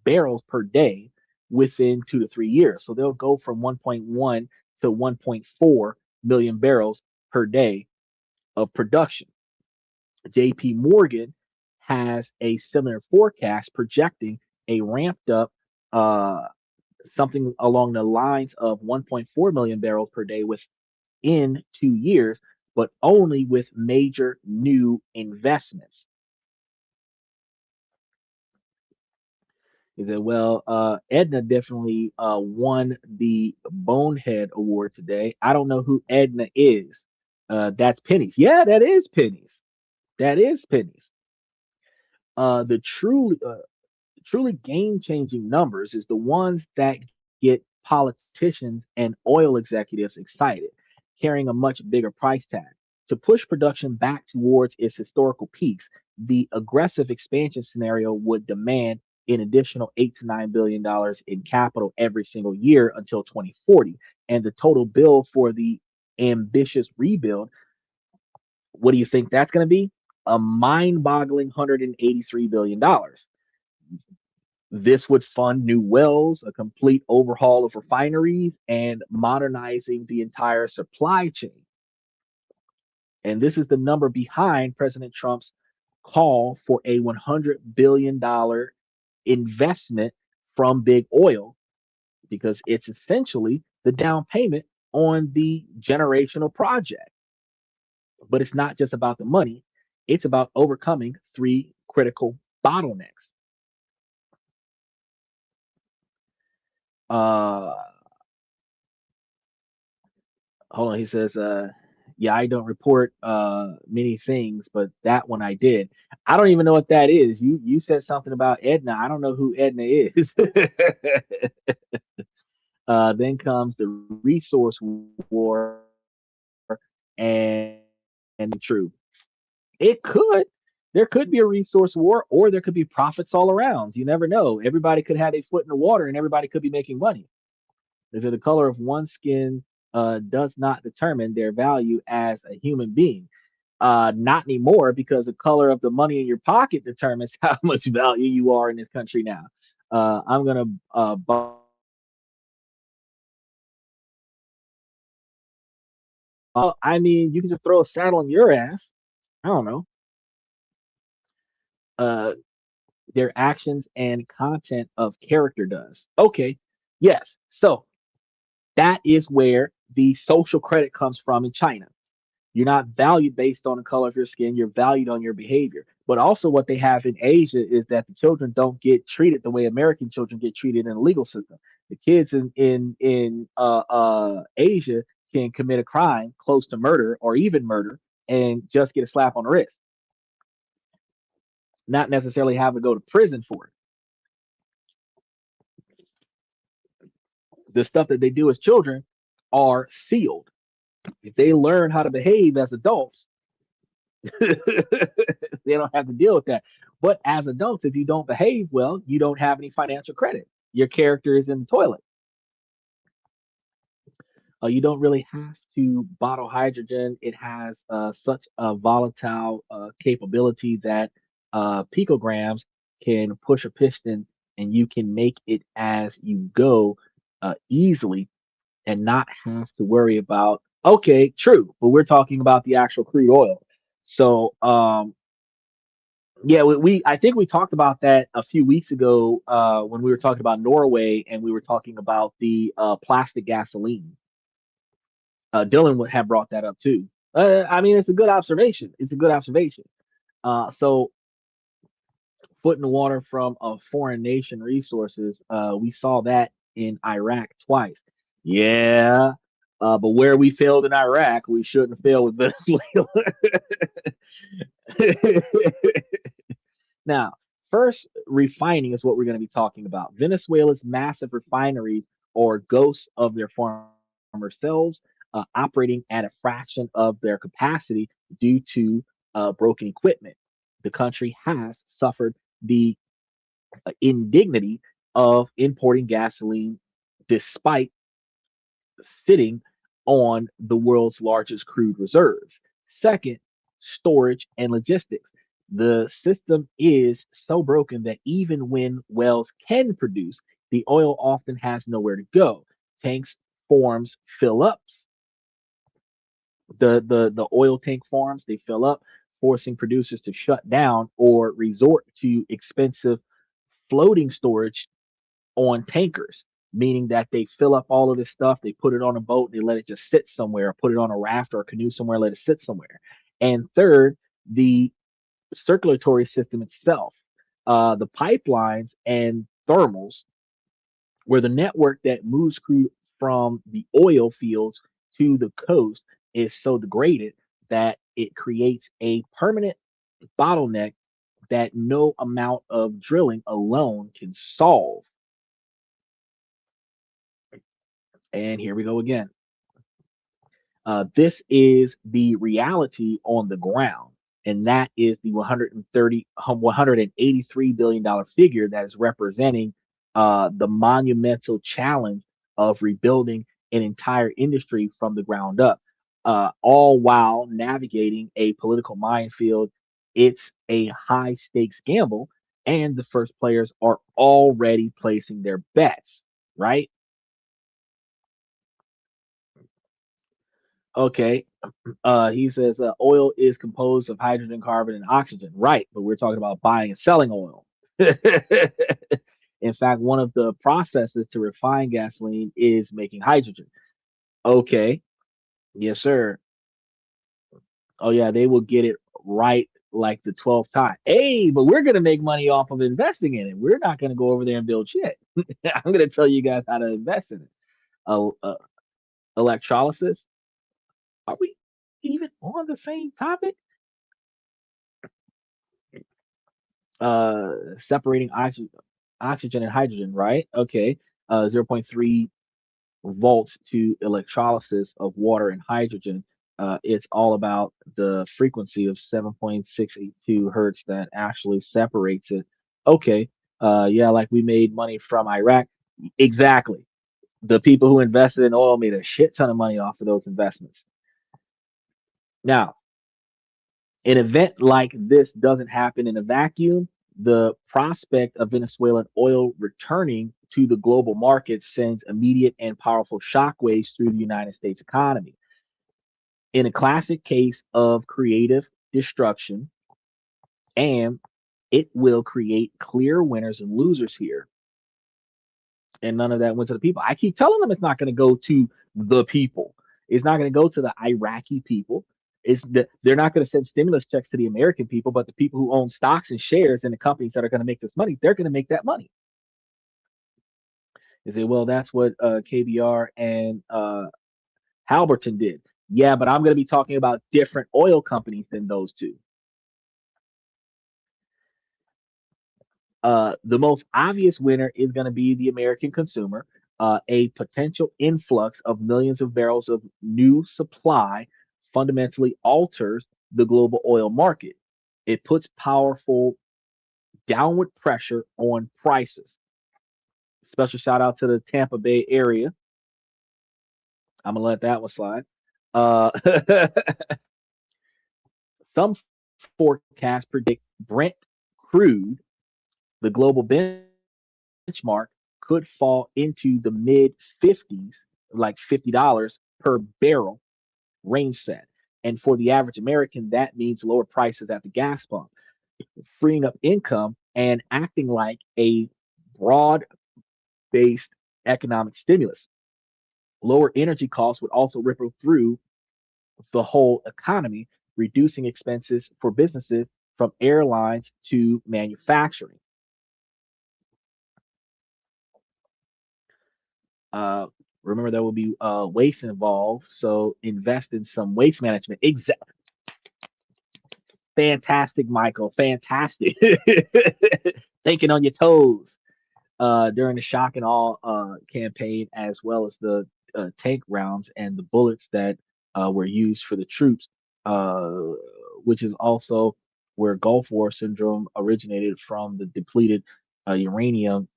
barrels per day within 2 to 3 years. So they'll go from 1.1 to 1.4 million barrels per day of production. JP Morgan has a similar forecast projecting a ramped up uh, something along the lines of 1.4 million barrels per day within 2 years, but only with major new investments. He said, well, Edna definitely won the Bonehead Award today. I don't know who Edna is. That's Pennies. Yeah, that is Pennies. That is Pennies. The truly game-changing numbers is the ones that get politicians and oil executives excited, carrying a much bigger price tag. To push production back towards its historical peaks, the aggressive expansion scenario would demand an additional $8 to $9 billion in capital every single year until 2040. And the total bill for the ambitious rebuild, what do you think that's going to be? A mind boggling $183 billion. This would fund new wells, a complete overhaul of refineries, and modernizing the entire supply chain. And this is the number behind President Trump's call for a $100 billion investment from big oil, because it's essentially the down payment on the generational project. But it's not just about the money, it's about overcoming three critical bottlenecks. Uh, Hold on, he says, yeah, I don't report many things, but that one I did. I don't even know what that is. You said something about Edna. I don't know who Edna is. Then comes the resource war, and true. It could. There could be a resource war, or there could be profits all around. You never know. Everybody could have a foot in the water, and everybody could be making money. Is that the color of one's skin does not determine their value as a human being? Not anymore, because the color of the money in your pocket determines how much value you are in this country now. I'm gonna I mean, you can just throw a saddle on your ass. I don't know. Uh, their actions and content of character does. Okay, yes. So that is where the social credit comes from in China. You're not valued based on the color of your skin. You're valued on your behavior. But also, what they have in Asia is that the children don't get treated the way American children get treated in the legal system. The kids in Asia can commit a crime close to murder or even murder and just get a slap on the wrist, not necessarily have to go to prison for it. The stuff that they do as children are sealed. If they learn how to behave as adults, they don't have to deal with that. But as adults, if you don't behave well, you don't have any financial credit. Your character is in the toilet. You don't really have to bottle hydrogen. It has such a volatile capability that picograms can push a piston and you can make it as you go easily and not have to worry about. Okay, true, but we're talking about the actual crude oil. So yeah, I think we talked about that a few weeks ago when we were talking about Norway and we were talking about the plastic gasoline. Dylan would have brought that up too. I mean, it's a good observation. It's a good observation. So, foot in the water from a foreign nation resources. We saw that in Iraq twice. Yeah, but where we failed in Iraq, we shouldn't have failed with Venezuela. Now, first, refining is what we're going to be talking about. Venezuela's massive refineries are ghosts of their former selves, operating at a fraction of their capacity due to broken equipment. The country has suffered the indignity of importing gasoline despite sitting on the world's largest crude reserves. Second, storage and logistics. The system is so broken that even when wells can produce, the oil often has nowhere to go. Tanks forms fill up. The oil tank farms, they fill up. forcing producers to shut down or resort to expensive floating storage on tankers, meaning that they fill up all of this stuff, they put it on a boat, they let it just sit somewhere, or put it on a raft or a canoe somewhere, let it sit somewhere. And third, the circulatory system itself, the pipelines and thermals, where the network that moves crude from the oil fields to the coast is so degraded that it creates a permanent bottleneck that no amount of drilling alone can solve. And here we go again. This is the reality on the ground, and that is the 183 billion dollar figure that is representing the monumental challenge of rebuilding an entire industry from the ground up, all while navigating a political minefield. It's a high stakes gamble, and the first players are already placing their bets, right? Okay, he says oil is composed of hydrogen, carbon, and oxygen. Right, but we're talking about buying and selling oil. In fact, one of the processes to refine gasoline is making hydrogen. Okay, yes, sir. Oh, yeah, they will get it right like the 12th time. Hey, but we're going to make money off of investing in it. We're not going to go over there and build shit. I'm going to tell you guys how to invest in it. Electrolysis. Are we even on the same topic? Separating oxygen and hydrogen, right? Okay. 0. 0.3 volts to electrolysis of water and hydrogen. It's all about the frequency of 7.682 hertz that actually separates it. Okay. Yeah, like we made money from Iraq. Exactly. The people who invested in oil made a shit ton of money off of those investments. Now, an event like this doesn't happen in a vacuum. The prospect of Venezuelan oil returning to the global market sends immediate and powerful shockwaves through the United States economy. In a classic case of creative destruction, and it will create clear winners and losers here. And none of that went to the people. I keep telling them it's not going to go to the people. It's not going to go to the Iraqi people. They're not going to send stimulus checks to the American people, but the people who own stocks and shares in the companies that are going to make this money, they're going to make that money. You say, well, that's what KBR and Halberton did. Yeah, but I'm going to be talking about different oil companies than those two. The most obvious winner is going to be the American consumer. A potential influx of millions of barrels of new supply fundamentally alters the global oil market. It puts powerful downward pressure on prices. Special shout out to the Tampa Bay area. I'm gonna let that one slide. Uh, some forecasts predict Brent crude, the global benchmark, could fall into the mid 50s, like $50 per barrel range set. And for the average American, that means lower prices at the gas pump, freeing up income and acting like a broad based economic stimulus. Lower energy costs would also ripple through the whole economy, reducing expenses for businesses from airlines to manufacturing. Uh, Remember, there will be waste involved, so invest in some waste management. Exactly. Fantastic, Michael. Fantastic. Thinking on your toes during the shock and all campaign, as well as the tank rounds and the bullets that were used for the troops, uh, which is also where Gulf War syndrome originated from the depleted uranium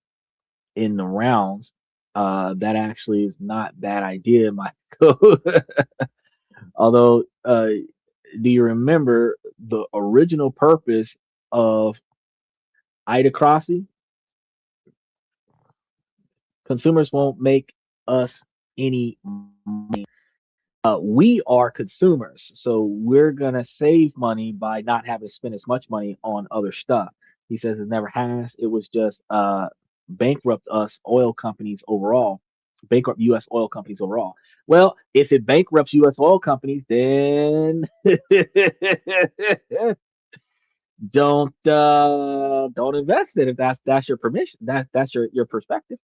in the rounds. That actually is not bad idea, Michael. Although, do you remember the original purpose of Ida Crossing? Consumers won't make us any money. We are consumers, so we're gonna save money by not having to spend as much money on other stuff. He says it never has. It was just bankrupt us oil companies overall, bankrupt U.S. oil companies overall. Well, if it bankrupts U.S. oil companies, then don't invest in it. If that's your permission. That's your perspective.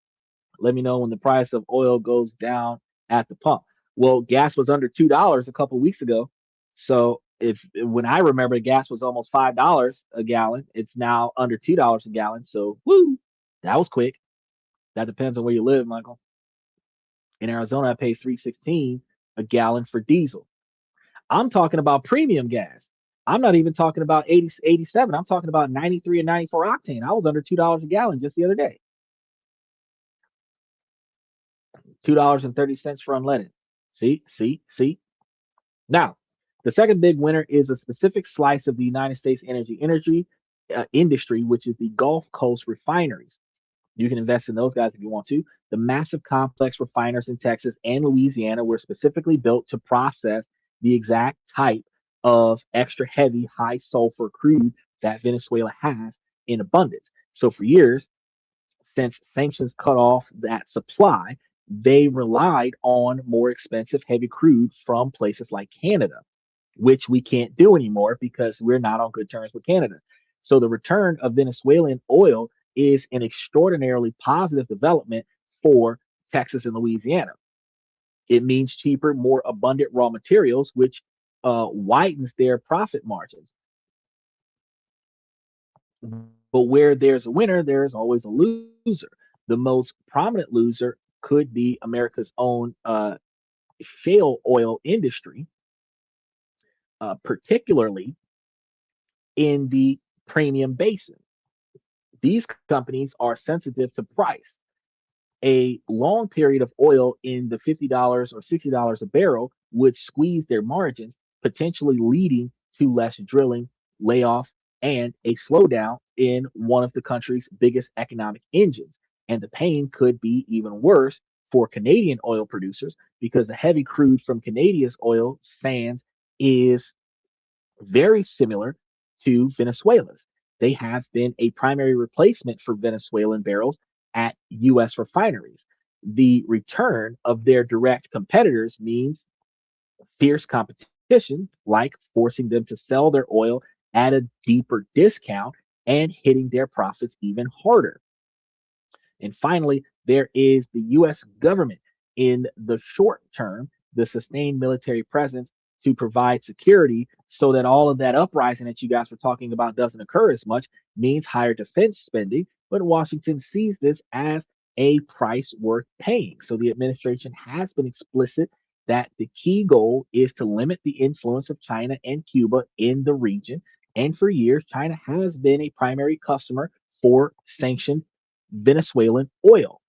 Let me know when the price of oil goes down at the pump. Well, gas was under $2 a couple weeks ago. So if when I remember gas was almost $5 a gallon, it's now under $2 a gallon. So woo, that was quick. That depends on where you live, Michael. In Arizona, I pay 316 a gallon for diesel. I'm talking about premium gas. I'm not even talking about 80, 87. I'm talking about 93 and 94 octane. I was under $2 a gallon just the other day. $2.30 for unleaded. See. Now, the second big winner is a specific slice of the United States energy industry, which is the Gulf Coast refineries. You can invest in those guys if you want to. The massive complex refiners in Texas and Louisiana were specifically built to process the exact type of extra heavy, high sulfur crude that Venezuela has in abundance. So for years, since sanctions cut off that supply, they relied on more expensive heavy crude from places like Canada, which we can't do anymore because we're not on good terms with Canada. So the return of Venezuelan oil is an extraordinarily positive development for Texas and Louisiana. It means cheaper, more abundant raw materials, which widens their profit margins. But where there's a winner, there's always a loser. The most prominent loser could be America's own shale oil industry, particularly in the premium basin. These companies are sensitive to price. A long period of oil in the $50 or $60 a barrel would squeeze their margins, potentially leading to less drilling, layoffs, and a slowdown in one of the country's biggest economic engines. And the pain could be even worse for Canadian oil producers because the heavy crude from Canadia's oil sands is very similar to Venezuela's. They have been a primary replacement for Venezuelan barrels at U.S. refineries. The return of their direct competitors means fierce competition, like forcing them to sell their oil at a deeper discount and hitting their profits even harder. And finally, there is the US government in the short term, the sustained military presence to provide security so that all of that uprising that you guys were talking about doesn't occur as much means higher defense spending. But Washington sees this as a price worth paying. So the administration has been explicit that the key goal is to limit the influence of China and Cuba in the region. And for years, China has been a primary customer for sanctioned Venezuelan oil.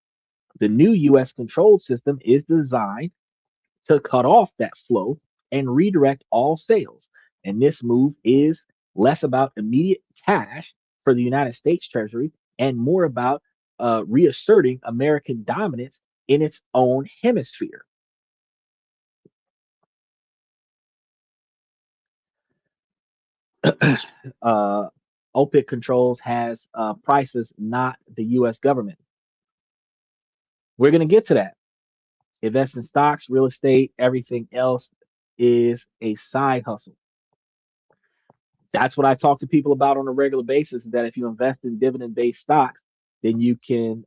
The new US control system is designed to cut off that flow and redirect all sales. And this move is less about immediate cash for the United States Treasury and more about reasserting American dominance in its own hemisphere. uh, OPEC controls has prices, not the US government. We're going to get to that. Invest in stocks, real estate, everything else is a side hustle. That's what I talk to people about on a regular basis. That if you invest in dividend based stocks, then you can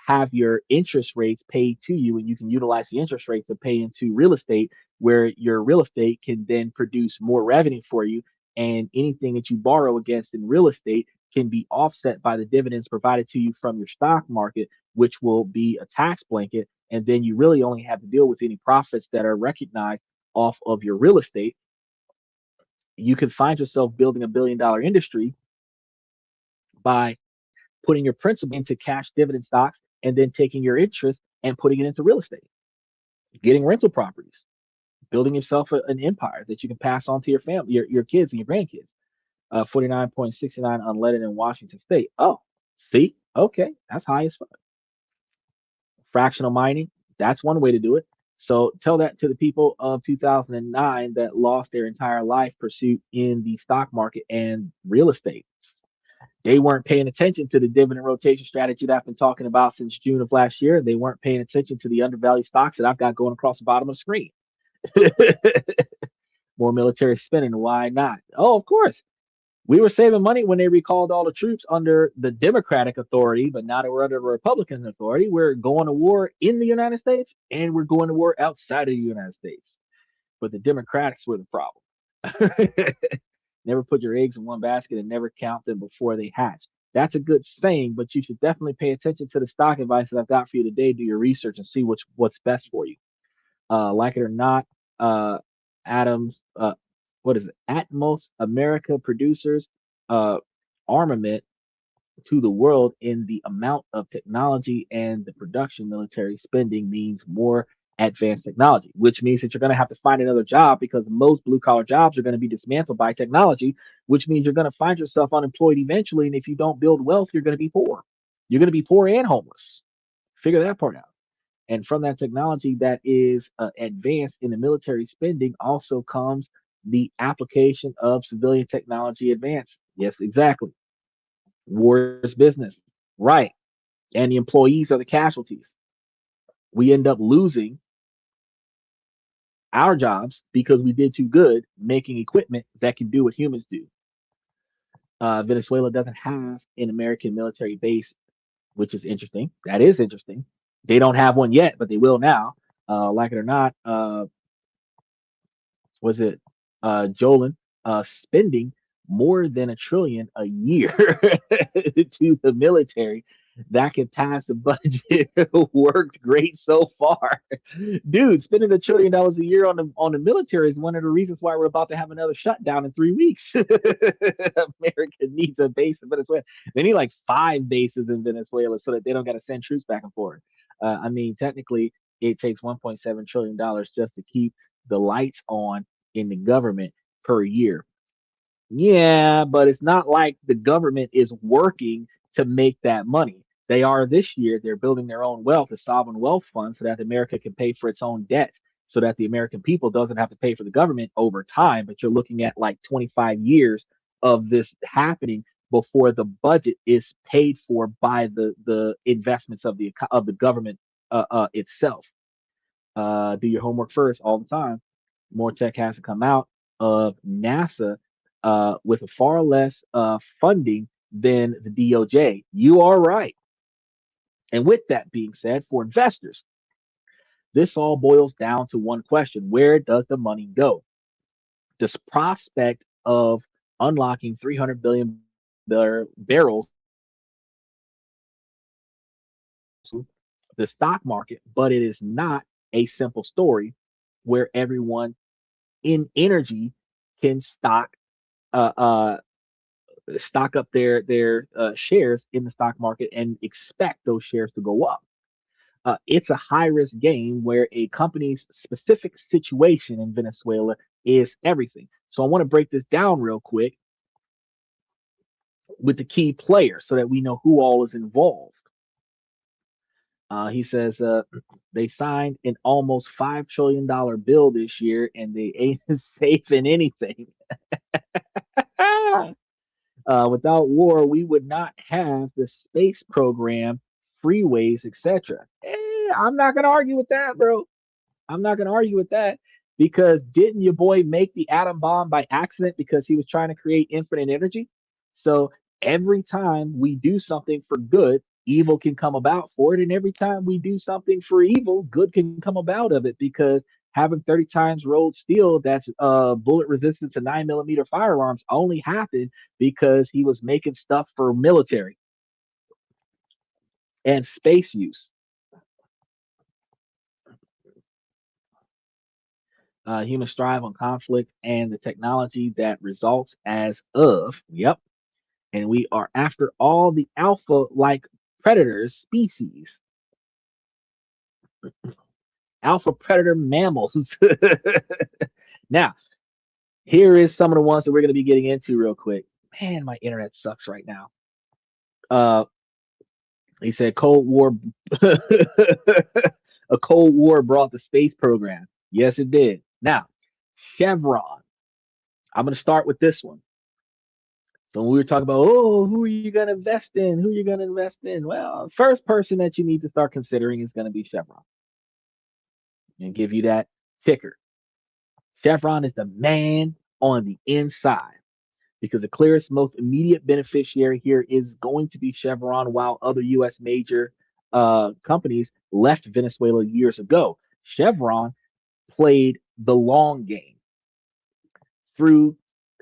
have your interest rates paid to you, and you can utilize the interest rates to pay into real estate, where your real estate can then produce more revenue for you. And anything that you borrow against in real estate can be offset by the dividends provided to you from your stock market, which will be a tax blanket. And then you really only have to deal with any profits that are recognized off of your real estate. You can find yourself building $1 billion industry by putting your principal into cash dividend stocks and then taking your interest and putting it into real estate, getting rental properties, building yourself an empire that you can pass on to your family, your kids and your grandkids. 49.69 unleaded in Washington State. Oh, see, okay, that's high as fuck. Fractional mining, that's one way to do it. So tell that to the people of 2009 that lost their entire life pursuit in the stock market and real estate. They weren't paying attention to the dividend rotation strategy that I've been talking about since June of last year. They weren't paying attention to the undervalued stocks that I've got going across the bottom of the screen. More military spending. Why not? Oh, of course. We were saving money when they recalled all the troops under the Democratic authority, but now that we're under the Republican authority, we're going to war in the United States and we're going to war outside of the United States. But the Democrats were the problem. Never put your eggs in one basket and never count them before they hatch. That's a good saying, but you should definitely pay attention to the stock advice that I've got for you today. Do your research and see what's best for you. Like it or not, Adams, what is it? Atmos America producers uh, armament to the world in the amount of technology and the production military spending means more advanced technology, which means that you're going to have to find another job because most blue collar jobs are going to be dismantled by technology, which means you're going to find yourself unemployed eventually. And if you don't build wealth, you're going to be poor. You're going to be poor and homeless. Figure that part out. And from that technology that is advanced in the military spending also comes the application of civilian technology advance. Yes, exactly. War is business. Right. And the employees are the casualties. We end up losing our jobs because we did too good making equipment that can do what humans do. Venezuela doesn't have an American military base, which is interesting. That is interesting. They don't have one yet, but they will now. Like it or not, was it Jolin spending more than a trillion a year to the military that can pass the budget worked great so far. Dude, spending $1 trillion a year on the military is one of the reasons why we're about to have another shutdown in 3 weeks. America needs a base in Venezuela. They need like 5 bases in Venezuela so that they don't got to send troops back and forth. I mean, technically, it takes $1.7 trillion just to keep the lights on in the government per year. Yeah, but it's not like the government is working to make that money. They are this year. They're building their own wealth, a sovereign wealth fund, so that America can pay for its own debt, so that the American people doesn't have to pay for the government over time. But you're looking at like 25 years of this happening before the budget is paid for by the investments of the government itself. Do your homework first all the time. More tech has to come out of NASA with a far less funding than the DOJ. You are right. And with that being said, for investors, this all boils down to one question: where does the money go? This prospect of unlocking 300 billion barrels the stock market, but it is not a simple story where everyone in energy can uh, uh, stock up their shares in the stock market and expect those shares to go up. It's a high risk game where a company's specific situation in Venezuela is everything. So I want to break this down real quick with the key players so that we know who all is involved. He says they signed an almost $5 trillion bill this year and they ain't saving anything. Without war, we would not have the space program, freeways, etc. I'm not gonna argue with that, bro. I'm not gonna argue with that because didn't your boy make the atom bomb by accident because he was trying to create infinite energy? So every time we do something for good, evil can come about for it, and every time we do something for evil, good can come about of it because having 30 times rolled steel that's bullet resistant to 9mm firearms only happened because he was making stuff for military and space use. Humans thrive on conflict and the technology that results as of. Yep. And we are after all the alpha like predators species, alpha predator mammals. Now, here is some of the ones that we're going to be getting into real quick. Man, my internet sucks right now. Uh, he said Cold War A Cold War brought the space program. Yes, it did. Now, Chevron. I'm going to start with this one. So when we were talking about, oh, who are you going to invest in? Who are you going to invest in? Well, first person that you need to start considering is going to be Chevron and give you that ticker. Chevron is the man on the inside because the clearest, most immediate beneficiary here is going to be Chevron, while other U.S. major companies left Venezuela years ago. Chevron played the long game through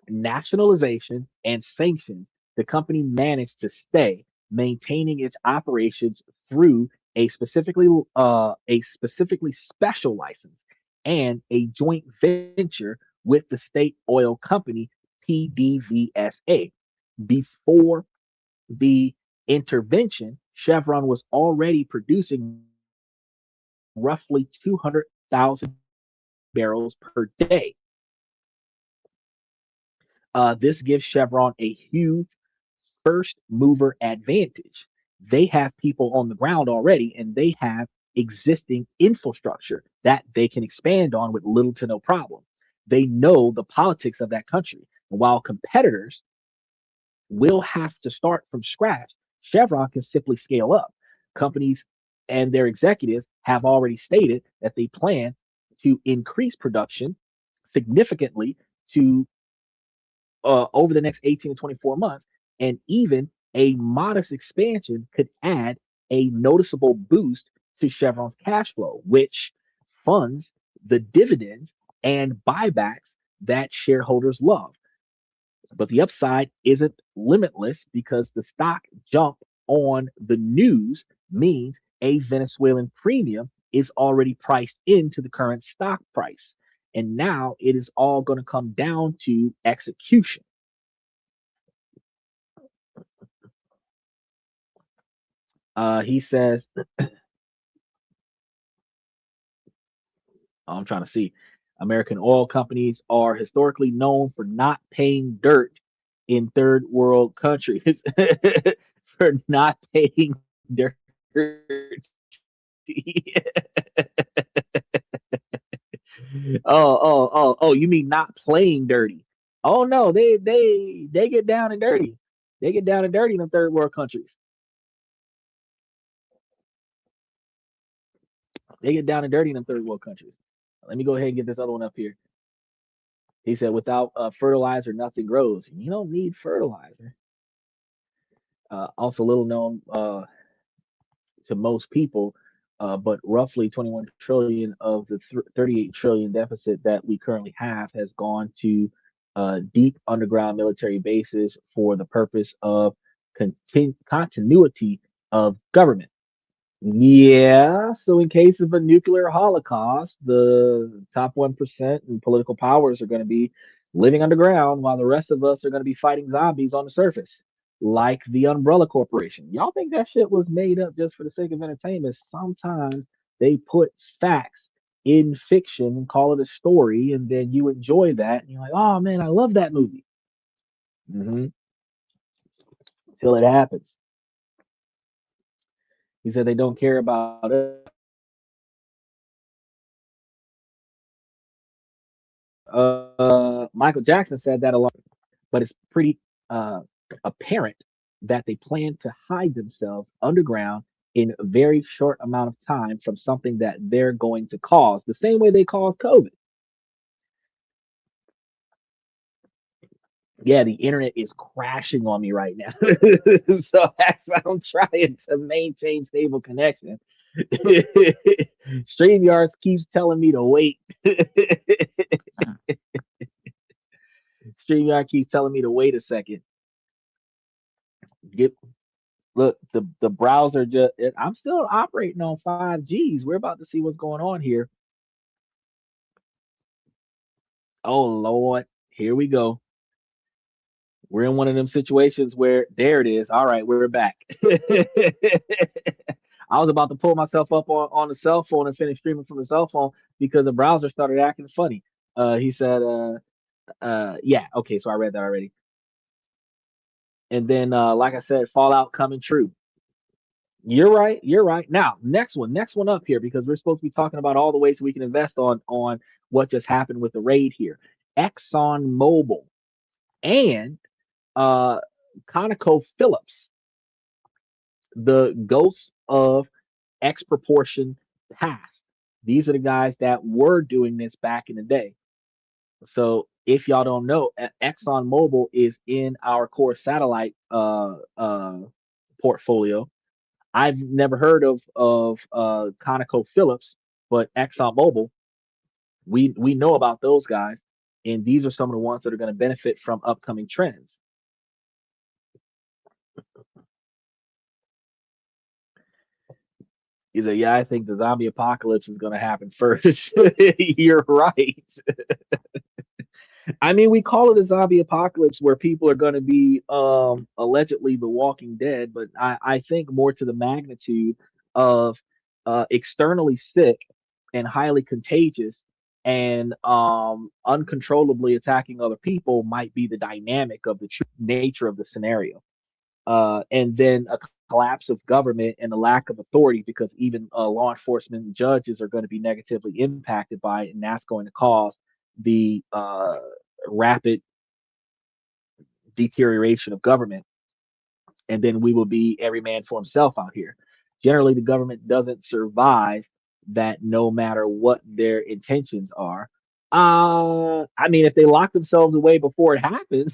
nationalization and sanctions. The company managed to stay, maintaining its operations through a specifically special license and a joint venture with the state oil company PDVSA. Before the intervention, Chevron was already producing roughly 200,000 barrels per day. This gives Chevron a huge first mover advantage. They have people on the ground already, and they have existing infrastructure that they can expand on with little to no problem. They know the politics of that country. And while competitors will have to start from scratch, Chevron can simply scale up. Companies and their executives have already stated that they plan to increase production significantly to over the next 18 to 24 months, and even a modest expansion could add a noticeable boost to Chevron's cash flow, which funds the dividends and buybacks that shareholders love. But the upside isn't limitless because the stock jump on the news means a Venezuelan premium is already priced into the current stock price. And now it is all going to come down to execution. He says, I'm trying to see, American oil companies are historically known for not paying dirt in third world countries, for not paying dirt. Oh, you mean not playing dirty? Oh no, they get down and dirty. They get down and dirty in the third world countries. They get down and dirty in the third world countries. Let me go ahead and get this other one up here. He said, without fertilizer, nothing grows. You don't need fertilizer. Also, little known to most people, but roughly 21 trillion of the 38 trillion deficit that we currently have has gone to deep underground military bases for the purpose of continuity of government. Yeah, so in case of a nuclear holocaust, the top 1% and political powers are going to be living underground while the rest of us are going to be fighting zombies on the surface, like the Umbrella Corporation. Y'all think that shit was made up just for the sake of entertainment? Sometimes they put facts in fiction and call it a story, and then you enjoy that, and you're like, oh man, I love that movie. Hmm. Till it happens. He said they don't care about it. Michael Jackson said that a lot, but it's pretty uh, apparent that they plan to hide themselves underground in a very short amount of time from something that they're going to cause, the same way they caused COVID. Yeah, the internet is crashing on me right now. So as I'm trying to maintain stable connection, StreamYards keeps telling me to wait. StreamYard keeps telling me to wait a second. Get look, the browser just I'm still operating on 5Gs. We're about to see what's going on here. Oh Lord, here we go. We're in one of them situations where there it is. All right, we're back. I was about to pull myself up on the cell phone and finish streaming from the cell phone because the browser started acting funny. He said, yeah, okay, so I read that already. And then, like I said, Fallout coming true. You're right. You're right. Now, next one up here, because we're supposed to be talking about all the ways we can invest on what just happened with the raid here. ExxonMobil and uh ConocoPhillips, the ghosts of expropriation past. These are the guys that were doing this back in the day. So if y'all don't know, ExxonMobil is in our core satellite portfolio. I've never heard of ConocoPhillips, but ExxonMobil, we know about those guys, and these are some of the ones that are going to benefit from upcoming trends. He's like, yeah, I think the zombie apocalypse is going to happen first. You're right. I mean, we call it a zombie apocalypse where people are going to be allegedly the Walking Dead, but I think more to the magnitude of externally sick and highly contagious and uncontrollably attacking other people might be the dynamic of the true nature of the scenario. And then a collapse of government and the lack of authority, because even law enforcement and judges are going to be negatively impacted by it, and that's going to cause the rapid deterioration of government, and then we will be every man for himself out here. Generally, the government doesn't survive that, no matter what their intentions are. I mean, if they lock themselves away before it happens,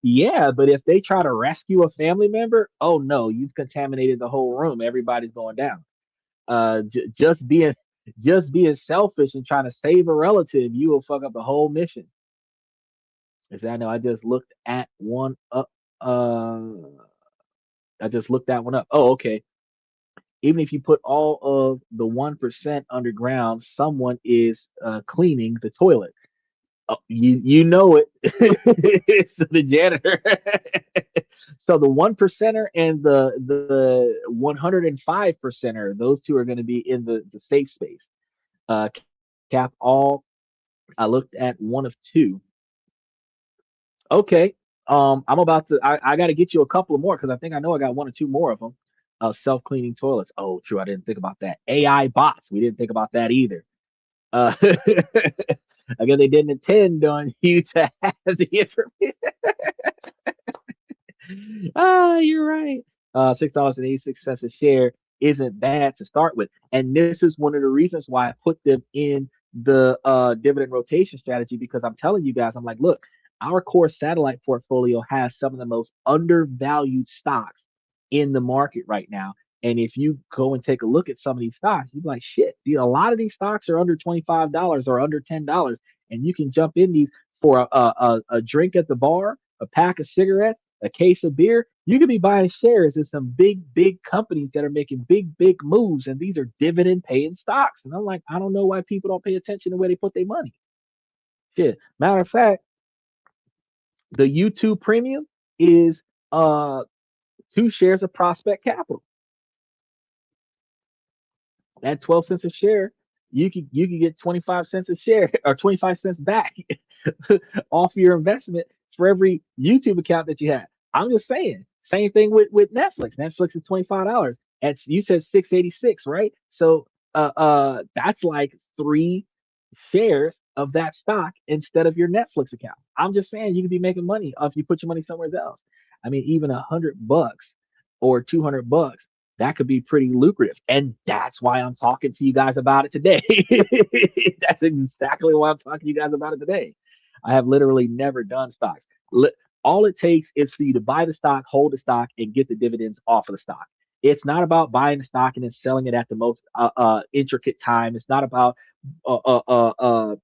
yeah, but if they try to rescue a family member, oh no, you've contaminated the whole room. Everybody's going down. Just being selfish and trying to save a relative, you will fuck up the whole mission. As I know, I just looked at one up. I just looked that one up. Oh, okay. Even if you put all of the 1% underground, someone is cleaning the toilet. Oh, you know it. So the janitor. So the 1%er and the 105%er, those two are going to be in the safe space. Uh, Cap all. I looked at one of two. Okay. I'm about to. I got to get you a couple of more because I think I know I got one or two more of them. Self-cleaning toilets. Oh, true. I didn't think about that. AI bots. We didn't think about that either. Again, they didn't intend on you to have the information. You're right. $6.86 a share isn't bad to start with, and this is one of the reasons why I put them in the dividend rotation strategy, because I'm telling you guys, I'm like, look, our core satellite portfolio has some of the most undervalued stocks in the market right now. And if you go and take a look at some of these stocks, you're like, shit, dude, a lot of these stocks are under $25 or under $10, and you can jump in these for a drink at the bar, a pack of cigarettes, a case of beer. You could be buying shares in some big companies that are making big moves, and these are dividend paying stocks. And I'm like, I don't know why people don't pay attention to where they put their money. Shit. Matter of fact, the YouTube premium is two shares of Prospect Capital at 12 cents a share. You can get 25 cents a share or 25 cents back off your investment for every YouTube account that you have. I'm just saying. Same thing with Netflix. Netflix is $25. At you said 686, right? So that's like three shares of that stock instead of your Netflix account. I'm just saying you could be making money if you put your money somewhere else. I mean, even $100 or $200, that could be pretty lucrative. And that's why I'm talking to you guys about it today. That's exactly why I'm talking to you guys about it today. I have literally never done stocks. All it takes is for you to buy the stock, hold the stock, and get the dividends off of the stock. It's not about buying the stock and then selling it at the most intricate time. It's not about uh, uh, uh, uh,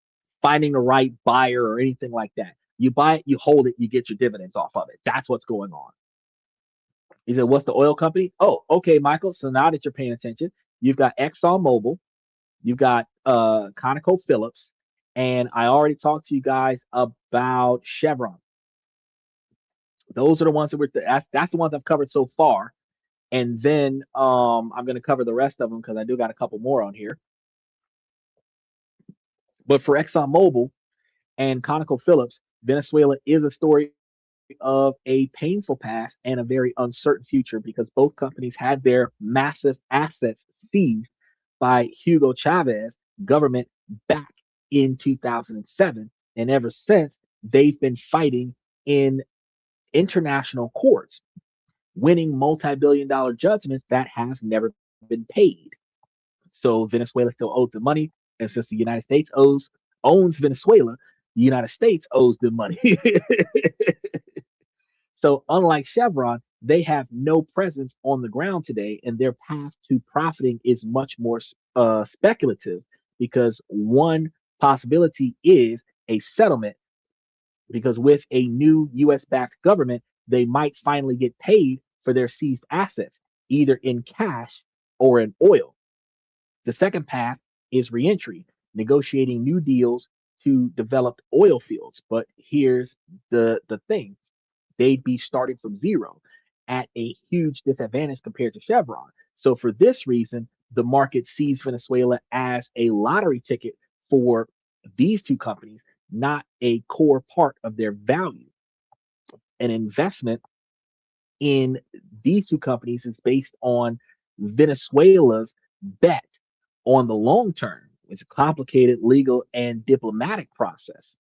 finding the right buyer or anything like that. You buy it, you hold it, you get your dividends off of it. That's what's going on. He said, what's the oil company? Oh, okay, Michael. So now that you're paying attention, you've got ExxonMobil, you've got ConocoPhillips, and I already talked to you guys about Chevron. Those are the ones that that's the ones I've covered so far. And then I'm going to cover the rest of them because I do got a couple more on here. But for ExxonMobil and ConocoPhillips, Venezuela is a story of a painful past and a very uncertain future because both companies had their massive assets seized by Hugo Chavez government back in 2007. And ever since, they've been fighting in international courts, winning multi-billion dollar judgments that have never been paid. So Venezuela still owes the money, and since the United States owns Venezuela, the United States owes them money. So unlike Chevron, they have no presence on the ground today, and their path to profiting is much more speculative because one possibility is a settlement because with a new US backed government, they might finally get paid for their seized assets, either in cash or in oil. The second path is reentry, negotiating new deals to develop oil fields. But here's the thing, they'd be starting from zero at a huge disadvantage compared to Chevron. So for this reason, the market sees Venezuela as a lottery ticket for these two companies, not a core part of their value. An investment in these two companies is based on Venezuela's bet on the long term. It's a complicated legal and diplomatic process.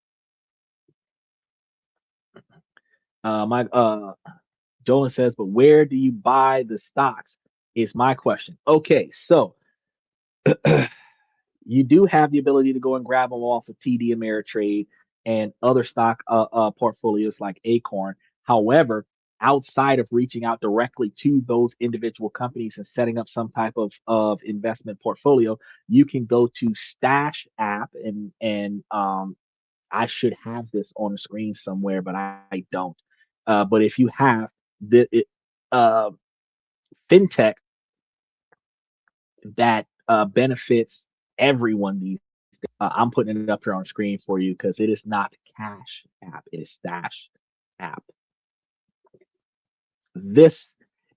My Dolan says, but where do you buy the stocks? Is my question. Okay, so you do have the ability to go and grab them off of TD Ameritrade and other stock portfolios like Acorn. However, outside of reaching out directly to those individual companies and setting up some type of investment portfolio, you can go to Stash app and I should have this on the screen somewhere, but I don't. But if you have uh, fintech that benefits everyone these days. I'm putting it up here on screen for you because it is not Cash App, it is Stash App. This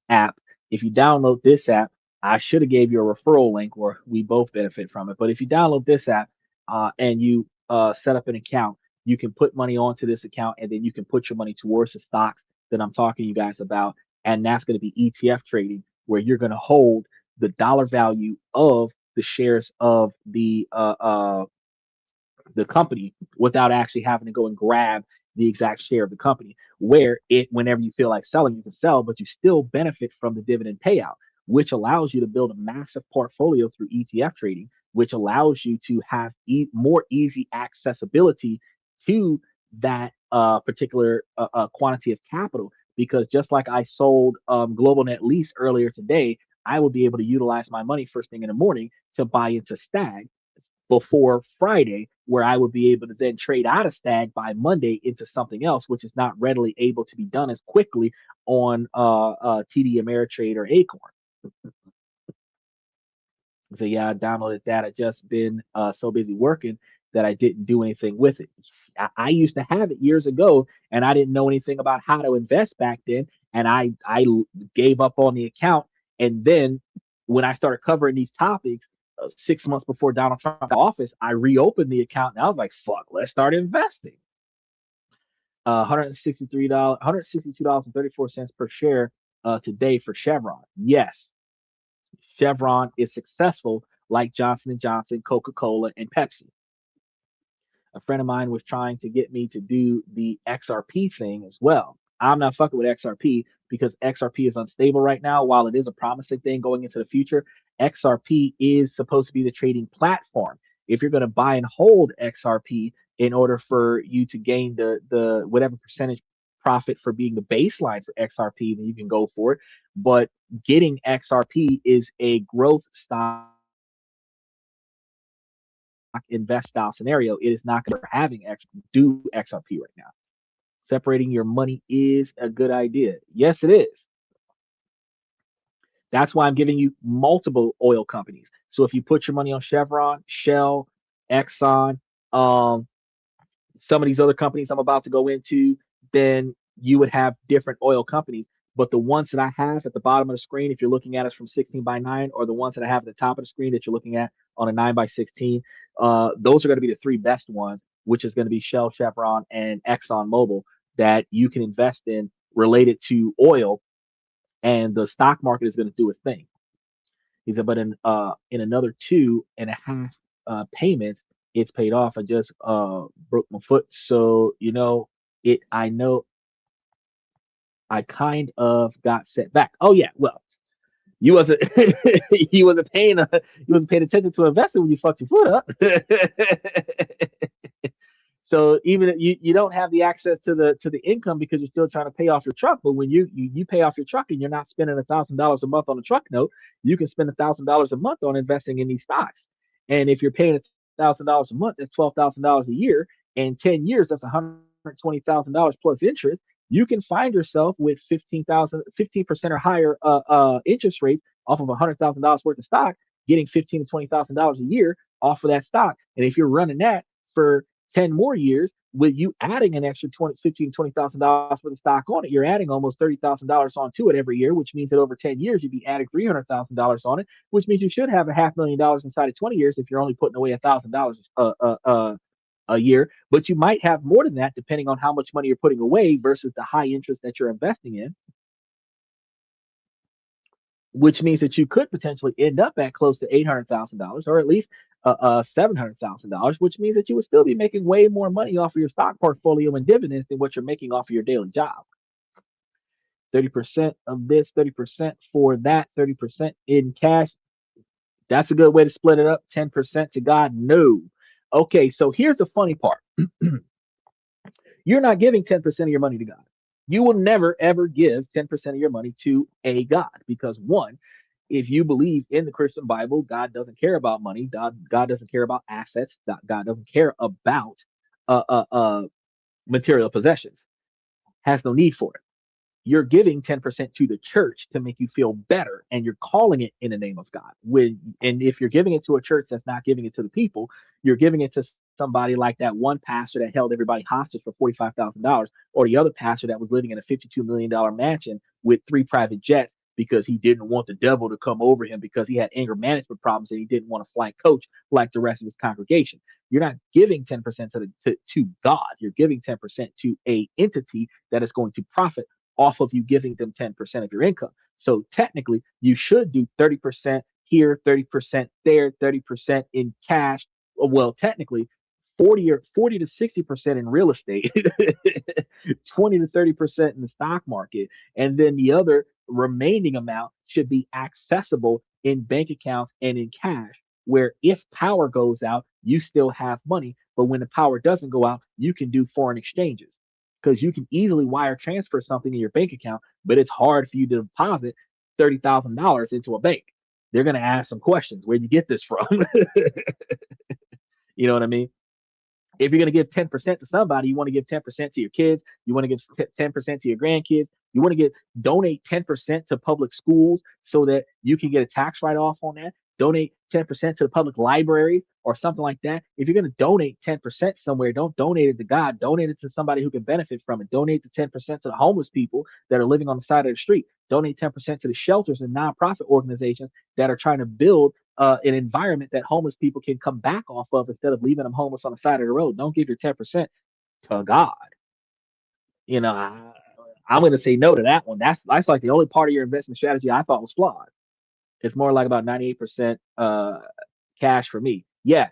app, if you download this app, I should have gave you a referral link where we both benefit from it. But if you download this app and you set up an account, you can put money onto this account and then you can put your money towards the stocks that I'm talking to you guys about. And that's going to be ETF trading, where you're going to hold the dollar value of the shares of the company without actually having to go and grab the exact share of the company. Where it, whenever you feel like selling, you can sell, but you still benefit from the dividend payout, which allows you to build a massive portfolio through ETF trading, which allows you to have more easy accessibility to that particular quantity of capital. Because just like I sold Global Net Lease earlier today, I will be able to utilize my money first thing in the morning to buy into Stag before Friday, where I would be able to then trade out of Stag by Monday into something else, which is not readily able to be done as quickly on TD Ameritrade or Acorn. So yeah, I downloaded that. I just been so busy working that I didn't do anything with it. I used to have it years ago, and I didn't know anything about how to invest back then, and I gave up on the account. And then when I started covering these topics 6 months before Donald Trump got office, I reopened the account, and I was like, "Fuck, let's start investing." $162.34 per share today for Chevron. Yes, Chevron is successful like Johnson and Johnson, Coca-Cola, and Pepsi. A friend of mine was trying to get me to do the XRP thing as well. I'm not fucking with XRP because XRP is unstable right now. While it is a promising thing going into the future, XRP is supposed to be the trading platform. If you're going to buy and hold XRP in order for you to gain the whatever percentage profit for being the baseline for XRP, then you can go for it. But getting XRP is a growth stock invest style scenario. It is not going to having do XRP right now. Separating your money is a good idea. Yes, it is. That's why I'm giving you multiple oil companies. So if you put your money on Chevron, Shell, Exxon, um, some of these other companies I'm about to go into, then you would have different oil companies. But the ones that I have at the bottom of the screen, if you're looking at us from 16 by 9, or the ones that I have at the top of the screen that you're looking at on a 9 by 16, those are going to be the three best ones, which is going to be Shell, Chevron, and ExxonMobil. that you can invest in related to oil, and the stock market is going to do its thing. He said, but in another 2.5 payments, it's paid off. I just broke my foot, so it. I know I kind of got set back. Oh yeah, well, you wasn't you wasn't paying you wasn't paying attention to investing when you fucked your foot up. So even if you don't have the access to the income because you're still trying to pay off your truck. But when you pay off your truck and you're not spending $1,000 a month on a truck note, you can spend $1,000 a month on investing in these stocks. And if you're paying $1,000 a month, that's $12,000 a year. In 10 years, that's $120,000 plus interest. You can find yourself with 15% or higher interest rates off of $100,000 worth of stock, getting 15 to $20,000 a year off of that stock. And if you're running that for 10 more years, with you adding an extra 20, 15, $20,000 for the stock on it, you're adding almost $30,000 onto it every year, which means that over 10 years, you'd be adding $300,000 on it, which means you should have a $500,000 inside of 20 years if you're only putting away $1,000 a year. But you might have more than that depending on how much money you're putting away versus the high interest that you're investing in, which means that you could potentially end up at close to $800,000 or at least $700,000, which means that you would still be making way more money off of your stock portfolio and dividends than what you're making off of your daily job. 30% of this, 30% for that, 30% in cash. That's a good way to split it up. 10% to God? No. Okay, so here's the funny part. You're not giving 10% of your money to God. You will never, ever give 10% of your money to a God because, one, if you believe in the Christian Bible, God doesn't care about money. God doesn't care about assets. God doesn't care about uh, uh, uh, material possessions. Has no need for it. You're giving 10% to the church to make you feel better, and you're calling it in the name of God. And if you're giving it to a church that's not giving it to the people, you're giving it to somebody like that one pastor that held everybody hostage for $45,000, or the other pastor that was living in a $52 million mansion with 3 private jets because he didn't want the devil to come over him because he had anger management problems and he didn't want to fly coach like the rest of his congregation. You're not giving 10% to God. You're giving 10% to a entity that is going to profit off of you giving them 10% of your income. So technically, you should do 30% here, 30% there, 30% in cash. Well, technically, 40 to 60% in real estate, 20 to 30% in the stock market, and then the other remaining amount should be accessible in bank accounts and in cash, where if power goes out, you still have money, but when the power doesn't go out, you can do foreign exchanges because you can easily wire transfer something in your bank account, but it's hard for you to deposit $30,000 into a bank. They're going to ask some questions. Where'd you get this from? You know what I mean? If you're going to give 10% to somebody, you want to give 10% to your kids, you want to give 10% to your grandkids, you want to donate 10% to public schools so that you can get a tax write-off on that. Donate 10% to the public libraries or something like that. If you're going to donate 10% somewhere, don't donate it to God. Donate it to somebody who can benefit from it. Donate the 10% to the homeless people that are living on the side of the street. Donate 10% to the shelters and nonprofit organizations that are trying to build an environment that homeless people can come back off of instead of leaving them homeless on the side of the road. Don't give your 10% to God. You know, I'm going to say no to that one. That's like the only part of your investment strategy I thought was flawed. It's more like about 98% cash for me. Yeah.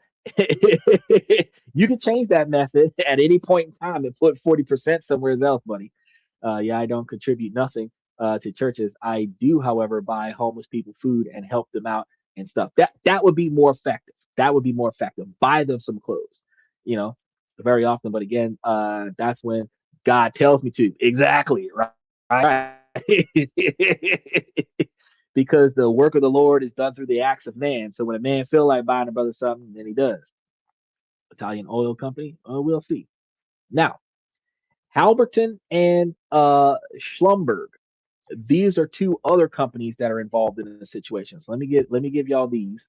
You can change that method at any point in time and put 40% somewhere else, buddy. Yeah, I don't contribute nothing to churches. I do, however, buy homeless people food and help them out and stuff. That would be more effective. That would be more effective. Buy them some clothes, you know, very often. But again, that's when God tells me to. Exactly. Right. Because the work of the Lord is done through the acts of man. So when a man feel like buying a brother something, then he does. Italian oil company, we'll see. Now, Halberton and Schlumberg. These are two other companies that are involved in the situation. So let me give y'all these.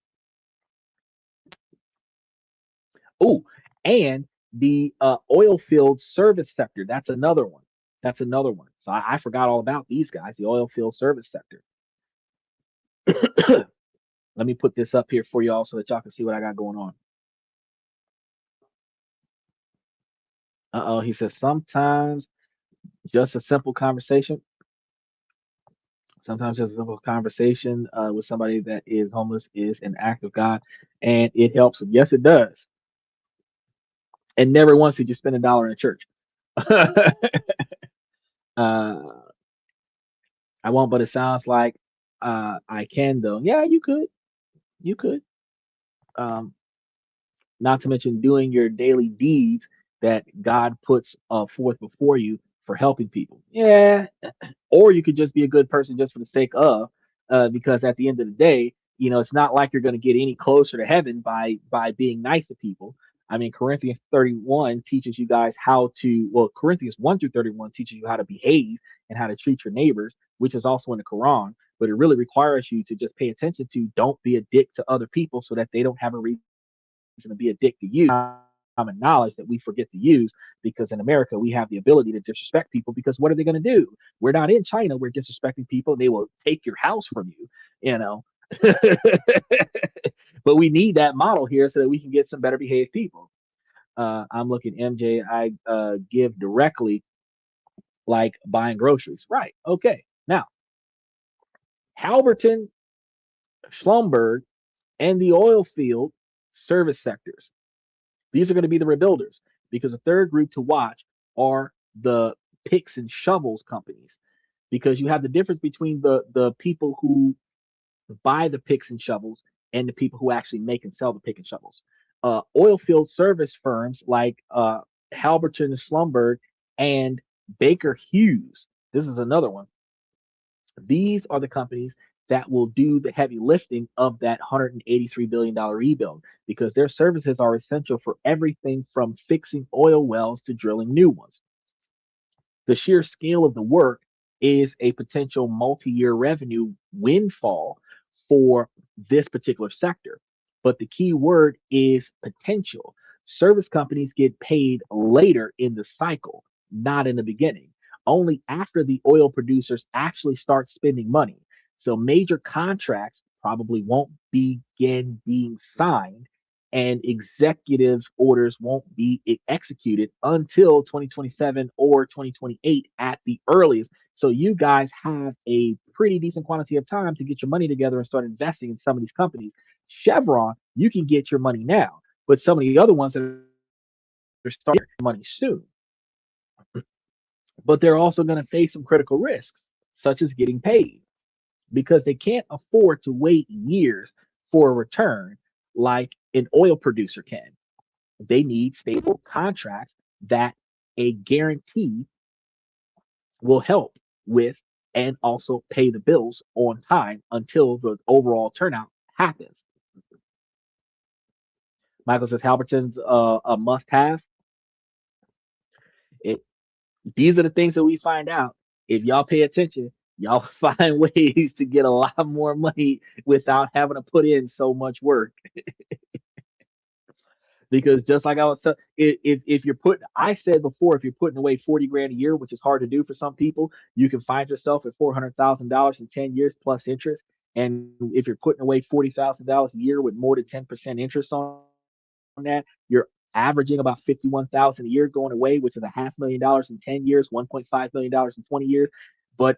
Oh, and the oil field service sector. That's another one. That's another one. So I forgot all about these guys. The oil field service sector. Let me put this up here for y'all so that y'all can see what I got going on. Uh oh, he says sometimes Just a simple conversation. Sometimes just a simple conversation with somebody that is homeless is an act of God, and it helps them. Yes, it does. And never once did you spend a dollar in church. uh, I won't, but it sounds like I can though. Yeah, you could. You could. Um, Not to mention doing your daily deeds that God puts forth before you for helping people. Yeah, or you could just be a good person just for the sake of, because at the end of the day, it's not like you're going to get any closer to heaven by being nice to people. I mean, Corinthians 31 teaches you guys how to, well, Corinthians 1 through 31 teaches you how to behave and how to treat your neighbors, which is also in the Quran. But it really requires you to just pay attention to don't be a dick to other people so that they don't have a reason to be a dick to you. Common knowledge that we forget to use because in America we have the ability to disrespect people because what are they going to do? We're not in China. We're disrespecting people. They will take your house from you, you know. But we need that model here so that we can get some better behaved people. I'm looking, MJ. I give directly like buying groceries. Right. Okay. Now, Halberton, Schlumberg, and the oil field service sectors. These are going to be the rebuilders because the third group to watch are the picks and shovels companies because you have the difference between the people who buy the picks and shovels and the people who actually make and sell the pick and shovels. Oil field service firms like Halberton and Schlumberg and Baker Hughes. This is another one. These are the companies that will do the heavy lifting of that $183 billion rebuild because their services are essential for everything from fixing oil wells to drilling new ones. The sheer scale of the work is a potential multi-year revenue windfall for this particular sector. But the key word is potential. Service companies get paid later in the cycle, not in the beginning, only after the oil producers actually start spending money. So major contracts probably won't begin being signed and executive orders won't be executed until 2027 or 2028 at the earliest. So you guys have a pretty decent quantity of time to get your money together and start investing in some of these companies. Chevron, you can get your money now, but some of the other ones that are starting money soon. But they're also going to face some critical risks, such as getting paid, because they can't afford to wait years for a return like an oil producer can. They need stable contracts that a guarantee will help with and also pay the bills on time until the overall turnout happens. Michael says Halberton's a must have. It, these are the things that we find out. If y'all pay attention, y'all find ways to get a lot more money without having to put in so much work. Because just like I was saying, if you're putting, I said before, if you're putting away 40 grand a year, which is hard to do for some people, you can find yourself at $400,000 in 10 years plus interest. And if you're putting away $40,000 a year with more than 10% interest on that, you're averaging about 51,000 a year going away, which is a $500,000 in 10 years, $1.5 million in 20 years. But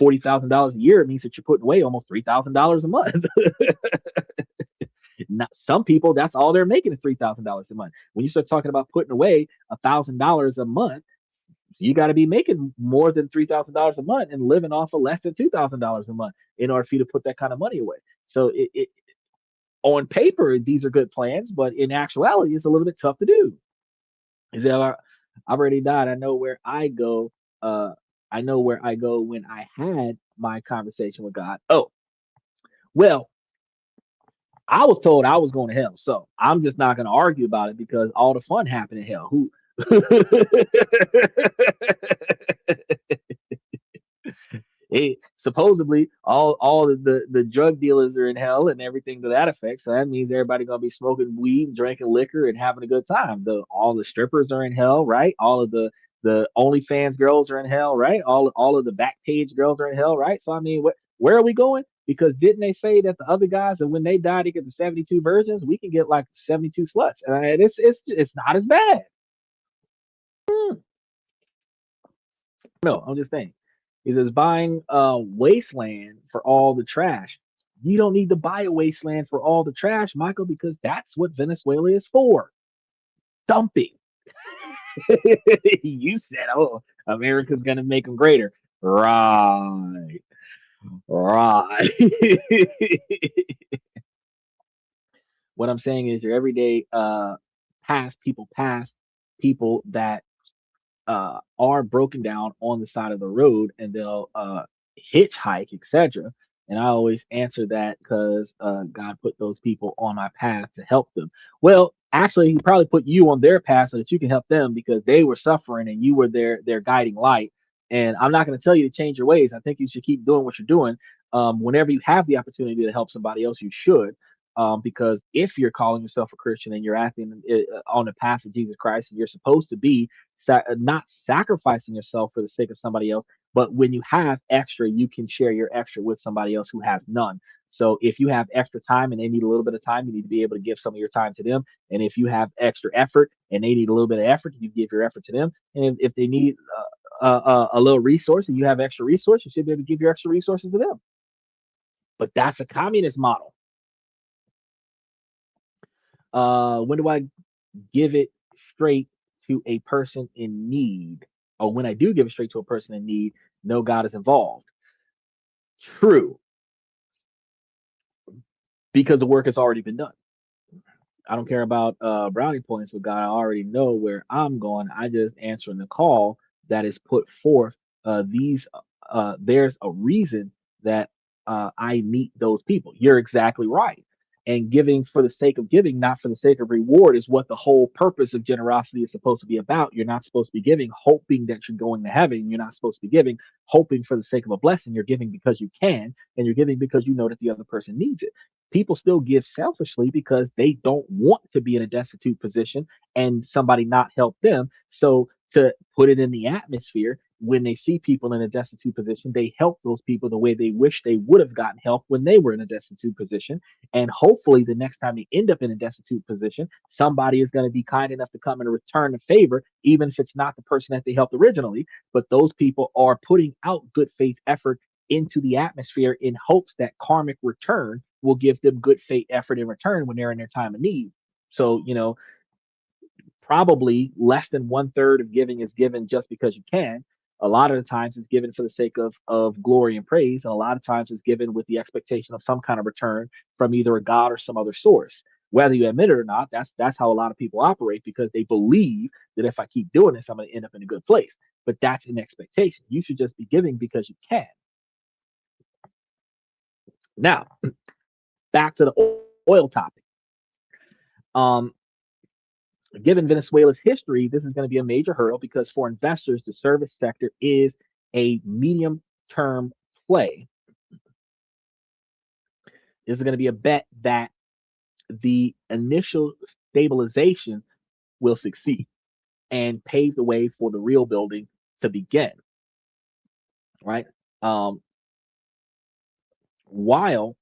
$40,000 a year, it means that you're putting away almost $3,000 a month. Not, some people, that's all they're making is $3,000 a month. When you start talking about putting away $1,000 a month, you got to be making more than $3,000 a month and living off of less than $2,000 a month in order for you to put that kind of money away. So on paper, these are good plans, but in actuality, it's a little bit tough to do. I've already died. I know where I go. I know where I go when I had my conversation with God. Oh, well, I was told I was going to hell, so I'm just not going to argue about it because all the fun happened in hell. Who? Supposedly all of the drug dealers are in hell and everything to that effect. So that means everybody gonna be smoking weed, drinking liquor, and having a good time. The all the strippers are in hell, right? All of the OnlyFans girls are in hell, right? All of the Backpage girls are in hell, right? So I mean, where are we going? Because didn't they say that the other guys, and when they die, they get the 72 versions? We can get like 72 sluts, and it's not as bad. Hmm. No, I'm just saying. He says buying a wasteland for all the trash. You don't need to buy a wasteland for all the trash, Michael, because that's what Venezuela is for. Dumping. You said, oh, America's gonna make them greater. Right. Right. What I'm saying is your everyday past people that are broken down on the side of the road and they'll hitchhike, etc. And I always answer that because God put those people on my path to help them. Well, actually, He probably put you on their path so that you can help them because they were suffering and you were their guiding light. And I'm not going to tell you to change your ways. I think you should keep doing what you're doing. Whenever you have the opportunity to help somebody else, you should. Because if you're calling yourself a Christian and you're acting on the path of Jesus Christ and you're supposed to be not sacrificing yourself for the sake of somebody else, but when you have extra, you can share your extra with somebody else who has none. So if you have extra time and they need a little bit of time, you need to be able to give some of your time to them. And if you have extra effort and they need a little bit of effort, you give your effort to them. And if they need a little resource and you have extra resources, you should be able to give your extra resources to them. But that's a communist model. When do I give it straight to a person in need? Or when I do give it straight to a person in need, no God is involved. True, because the work has already been done. I don't care about brownie points with God. I already know where I'm going. I just answering the call that is put forth. These there's a reason that I meet those people. You're exactly right. And giving for the sake of giving, not for the sake of reward, is what the whole purpose of generosity is supposed to be about. You're not supposed to be giving hoping that you're going to heaven. You're not supposed to be giving hoping for the sake of a blessing. You're giving because you can, and you're giving because you know that the other person needs it. People still give selfishly because they don't want to be in a destitute position and somebody not help them. So to put it in the atmosphere, when they see people in a destitute position, they help those people the way they wish they would have gotten help when they were in a destitute position. And hopefully, the next time they end up in a destitute position, somebody is going to be kind enough to come and return the favor, even if it's not the person that they helped originally. But those people are putting out good faith effort into the atmosphere in hopes that karmic return will give them good faith effort in return when they're in their time of need. So, probably less than one third of giving is given just because you can. A lot of the times it's given for the sake of glory and praise, and a lot of times it's given with the expectation of some kind of return from either a God or some other source. Whether you admit it or not, that's how a lot of people operate because they believe that if I keep doing this, I'm going to end up in a good place. But that's an expectation. You should just be giving because you can. Now, back to the oil topic. Um, Given Venezuela's history, this is going to be a major hurdle because for investors, the service sector is a medium term play. This is going to be a bet that the initial stabilization will succeed and pave the way for the real building to begin, right? Um, while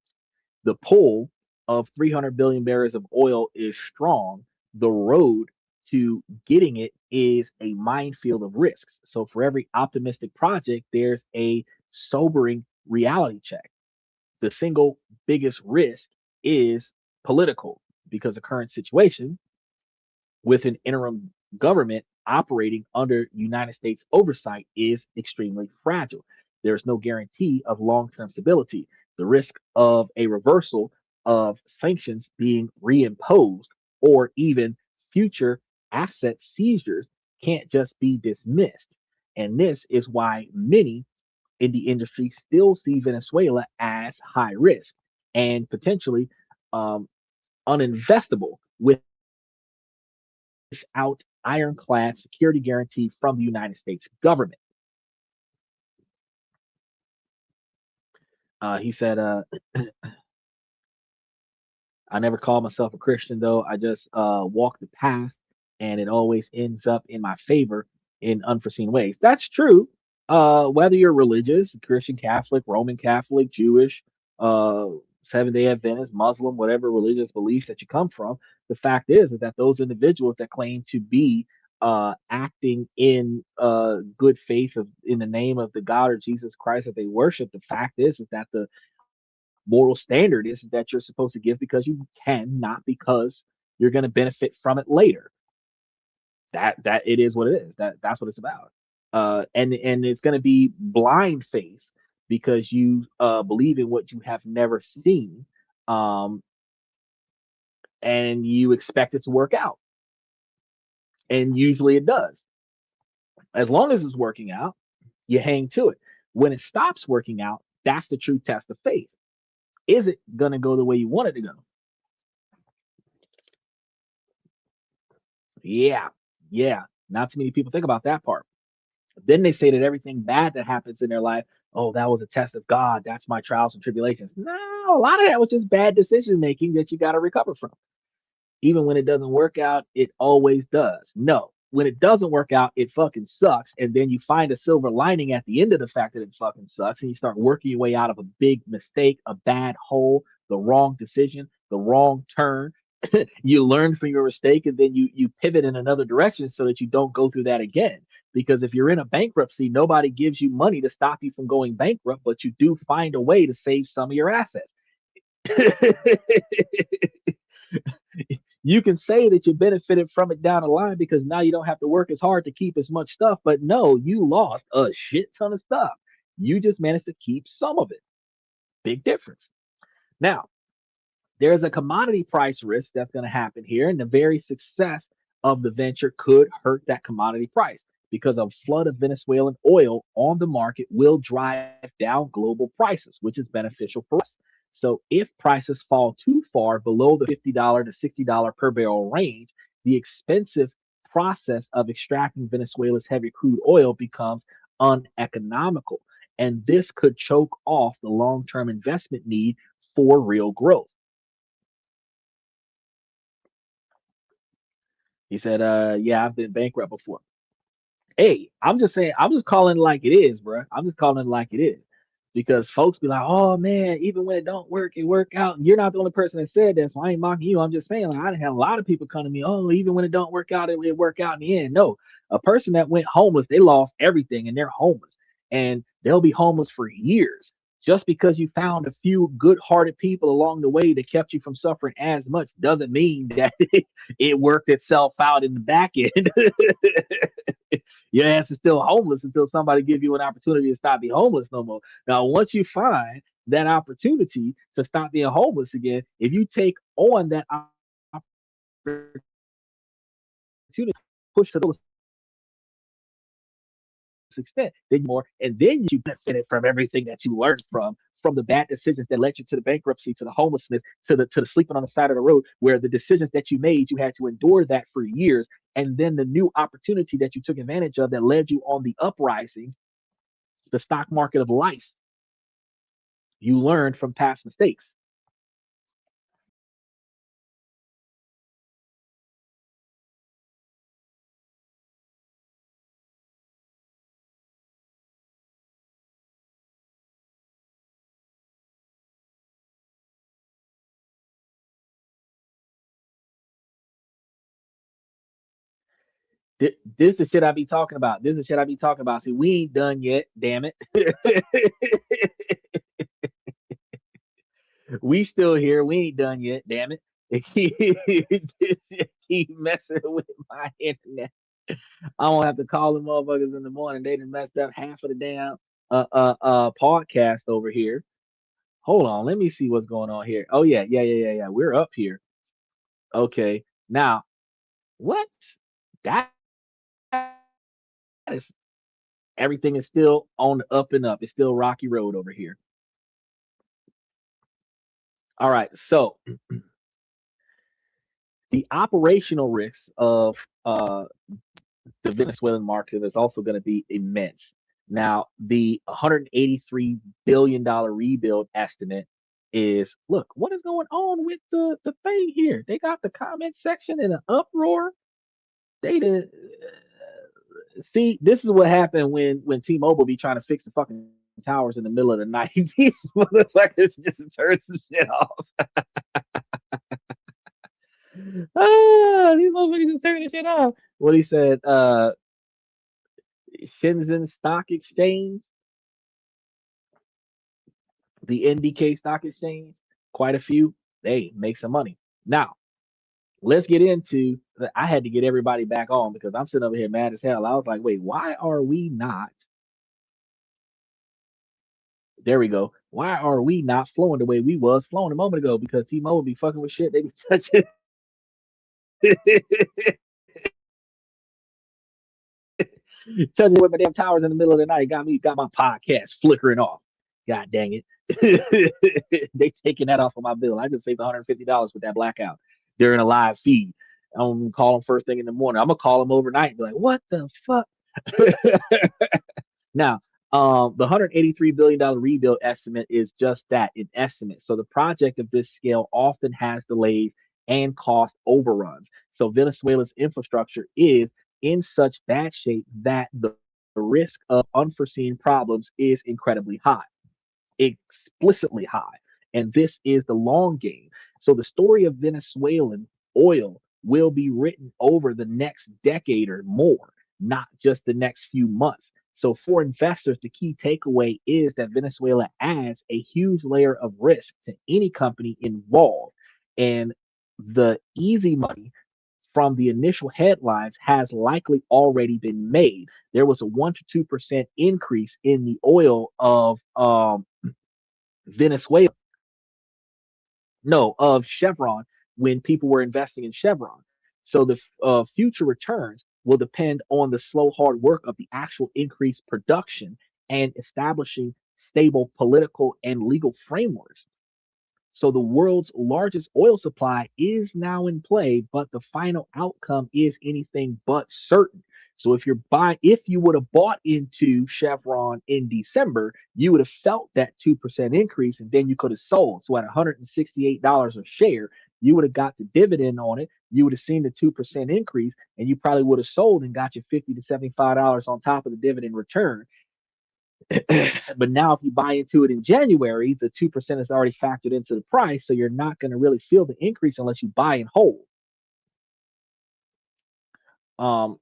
the pull of 300 billion barrels of oil is strong, the road to getting it is a minefield of risks. So for every optimistic project, there's a sobering reality check. The single biggest risk is political because the current situation with an interim government operating under United States oversight is extremely fragile. There's no guarantee of long term stability. The risk of a reversal of sanctions being reimposed or even future asset seizures can't just be dismissed. And this is why many in the industry still see Venezuela as high risk and potentially um, uninvestable without ironclad security guarantee from the United States government. He said, I never call myself a Christian, though. I just walk the path, and it always ends up in my favor in unforeseen ways. That's true. Whether you're religious, Christian, Catholic, Roman Catholic, Jewish, uh, Seventh Day Adventist, Muslim, whatever religious beliefs that you come from, the fact is that those individuals that claim to be acting in good faith in the name of the God or Jesus Christ that they worship. The fact is that the moral standard is that you're supposed to give because you can, not because you're going to benefit from it later. That it is what it is. That's what it's about. And it's going to be blind faith because you believe in what you have never seen, um, and you expect it to work out. And usually it does. As long as it's working out, you hang to it. When it stops working out, that's the true test of faith. Is it going to go the way you want it to go? Yeah, yeah. Not too many people think about that part. Then they say that everything bad that happens in their life, oh, that was a test of God. That's my trials and tribulations. No, a lot of that was just bad decision making that you got to recover from. Even when it doesn't work out, it always does. No, when it doesn't work out, it fucking sucks. And then you find a silver lining at the end of the fact that it fucking sucks. And you start working your way out of a big mistake, a bad hole, the wrong decision, the wrong turn. You learn from your mistake and then you pivot in another direction so that you don't go through that again. Because if you're in a bankruptcy, nobody gives you money to stop you from going bankrupt, but you do find a way to save some of your assets. You can say that you benefited from it down the line because now you don't have to work as hard to keep as much stuff, but no, you lost a shit ton of stuff. You just managed to keep some of it. Big difference. Now, there's a commodity price risk that's going to happen here, and the very success of the venture could hurt that commodity price because a flood of Venezuelan oil on the market will drive down global prices, which is beneficial for us. So if prices fall too far below the $50 to $60 per barrel range, the expensive process of extracting Venezuela's heavy crude oil becomes uneconomical. And this could choke off the long term investment need for real growth. He said, yeah, I've been bankrupt before. Hey, I'm just saying, I'm just calling it like it is, bro. I'm just calling it like it is. Because folks be like, oh man, even when it don't work, it work out. And you're not the only person that said that, so I ain't mocking you. I'm just saying, like, I had a lot of people come to me, oh, even when it don't work out, it work out in the end. No, a person that went homeless, they lost everything and they're homeless. And they'll be homeless for years. Just because you found a few good-hearted people along the way that kept you from suffering as much doesn't mean that it worked itself out in the back end. Your ass is still homeless until somebody give you an opportunity to stop being homeless no more. Now, once you find that opportunity to stop being homeless again, if you take on that opportunity, push to the extent, then more, and then you benefited from everything that you learned from the bad decisions that led you to the bankruptcy, to the homelessness, to the sleeping on the side of the road, where the decisions that you made, you had to endure that for years, and then the new opportunity that you took advantage of that led you on the uprising, the stock market of life. You learned from past mistakes. This is the shit I be talking about. This is the shit I be talking about. See, we ain't done yet. Damn it. We still here. We ain't done yet. Damn it. This shit keep messing with my internet. I don't have to call the motherfuckers in the morning. They done messed up half of the damn podcast over here. Hold on, let me see what's going on here. Oh yeah, yeah. We're up here. Okay. Now, what? That is everything is still on the up and up. It's still rocky road over here. All right. So the operational risks of the Venezuelan market is also going to be immense. Now, the $183 billion rebuild estimate is look, what is going on with the thing here? They got the comment section in an uproar. They did see this is what happened when T-Mobile be trying to fix the fucking towers in the middle of the night. These motherfuckers just turn some shit off. These motherfuckers just turning this shit off. What he said, Shenzhen Stock Exchange, the NDK Stock Exchange, quite a few, they make some money. Now, let's get into I had to get everybody back on because I'm sitting over here mad as hell. I was like, wait, why are we not? There we go. Why are we not flowing the way we was flowing a moment ago? Because T-Mobile be fucking with shit. They be touching touching with my damn towers in the middle of the night. Got my podcast flickering off. God dang it. They taking that off of my bill. I just saved $150 with that blackout during a live feed. I'm gonna call them first thing in the morning. I'm gonna call them overnight and be like, what the fuck? Now, the $183 billion rebuild estimate is just that, an estimate. So the project of this scale often has delays and cost overruns. So Venezuela's infrastructure is in such bad shape that the risk of unforeseen problems is incredibly high, explicitly high. And this is the long game. So the story of Venezuelan oil will be written over the next decade or more, not just the next few months. So for investors, the key takeaway is that Venezuela adds a huge layer of risk to any company involved. And the easy money from the initial headlines has likely already been made. There was a 1 to 2% increase in the oil of Venezuela, no, of Chevron when people were investing in Chevron. So the future returns will depend on the slow, hard work of the actual increased production and establishing stable political and legal frameworks. So the world's largest oil supply is now in play, but the final outcome is anything but certain. So if you would have bought into Chevron in December, you would have felt that 2% increase and then you could have sold. So at $168 a share, you would have got the dividend on it. You would have seen the 2% increase and you probably would have sold and got your $50 to $75 on top of the dividend return. But now, if you buy into it in January, the 2% is already factored into the price. So you're not going to really feel the increase unless you buy and hold. Um,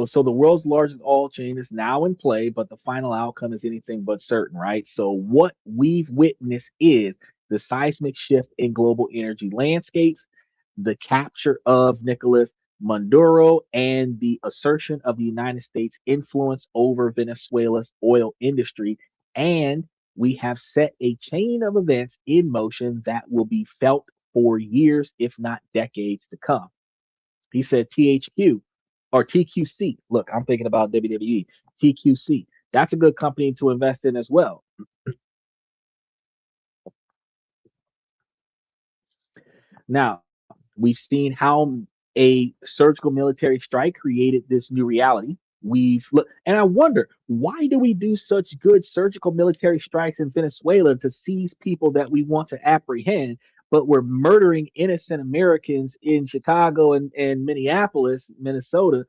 so the world's largest oil chain is now in play, but the final outcome is anything but certain, right? So what we've witnessed is the seismic shift in global energy landscapes, the capture of Nicolas Maduro, and the assertion of the United States' influence over Venezuela's oil industry. And we have set a chain of events in motion that will be felt for years, if not decades to come. He said THQ or TQC. Look, I'm thinking about WWE. TQC. That's a good company to invest in as well. Now, we've seen how a surgical military strike created this new reality. We've look, and I wonder why do we do such good surgical military strikes in Venezuela to seize people that we want to apprehend, but we're murdering innocent Americans in Chicago and Minneapolis, Minnesota,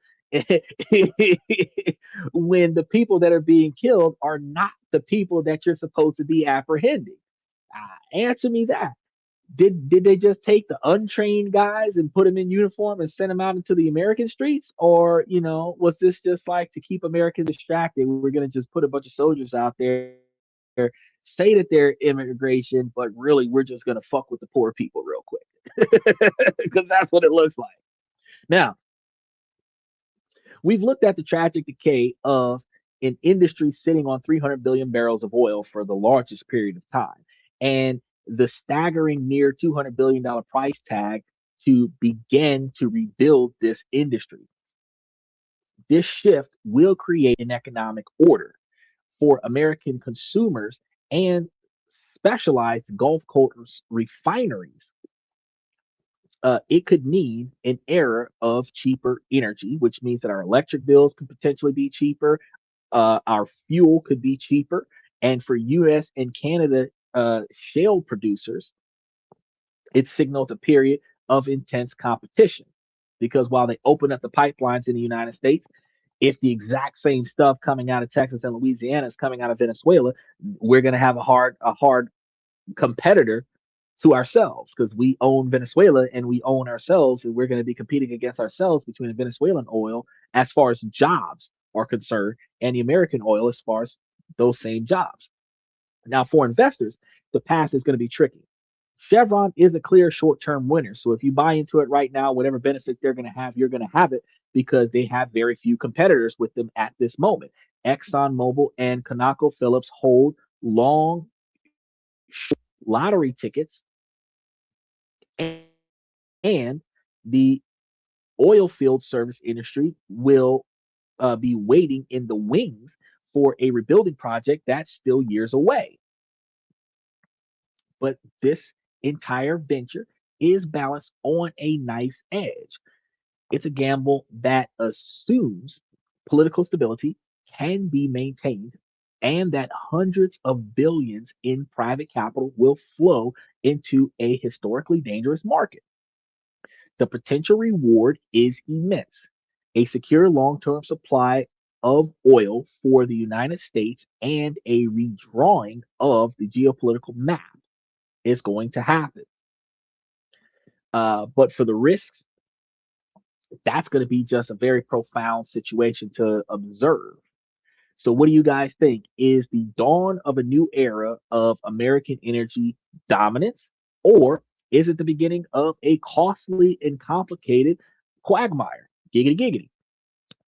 when the people that are being killed are not the people that you're supposed to be apprehending. Answer me that. Did they just take the untrained guys and put them in uniform and send them out into the American streets, or was this just like to keep Americans distracted? We're gonna just put a bunch of soldiers out there, say that they're immigration, but really we're just gonna fuck with the poor people real quick because that's what it looks like. Now, we've looked at the tragic decay of an industry sitting on 300 billion barrels of oil for the largest period of time, and the staggering near $200 billion price tag to begin to rebuild this industry. This shift will create an economic order for American consumers and specialized Gulf Coast refineries. It could mean an era of cheaper energy, which means that our electric bills could potentially be cheaper, our fuel could be cheaper, and for U.S. and Canada shale producers, it signals a period of intense competition. Because while they open up the pipelines in the United States, if the exact same stuff coming out of Texas and Louisiana is coming out of Venezuela, we're going to have a hard competitor to ourselves because we own Venezuela and we own ourselves, and we're going to be competing against ourselves between the Venezuelan oil as far as jobs are concerned and the American oil as far as those same jobs. Now, for investors, the path is going to be tricky. Chevron is a clear short-term winner. So if you buy into it right now, whatever benefits they're going to have, you're going to have it because they have very few competitors with them at this moment. ExxonMobil and ConocoPhillips hold long lottery tickets, and the oil field service industry will be waiting in the wings for a rebuilding project that's still years away. But this entire venture is balanced on a nice edge. It's a gamble that assumes political stability can be maintained and that hundreds of billions in private capital will flow into a historically dangerous market. The potential reward is immense. A secure long term supply of oil for the United States and a redrawing of the geopolitical map is going to happen. But for the risks, that's going to be just a very profound situation to observe. So, what do you guys think? Is the dawn of a new era of American energy dominance, or is it the beginning of a costly and complicated quagmire? Giggity, giggity.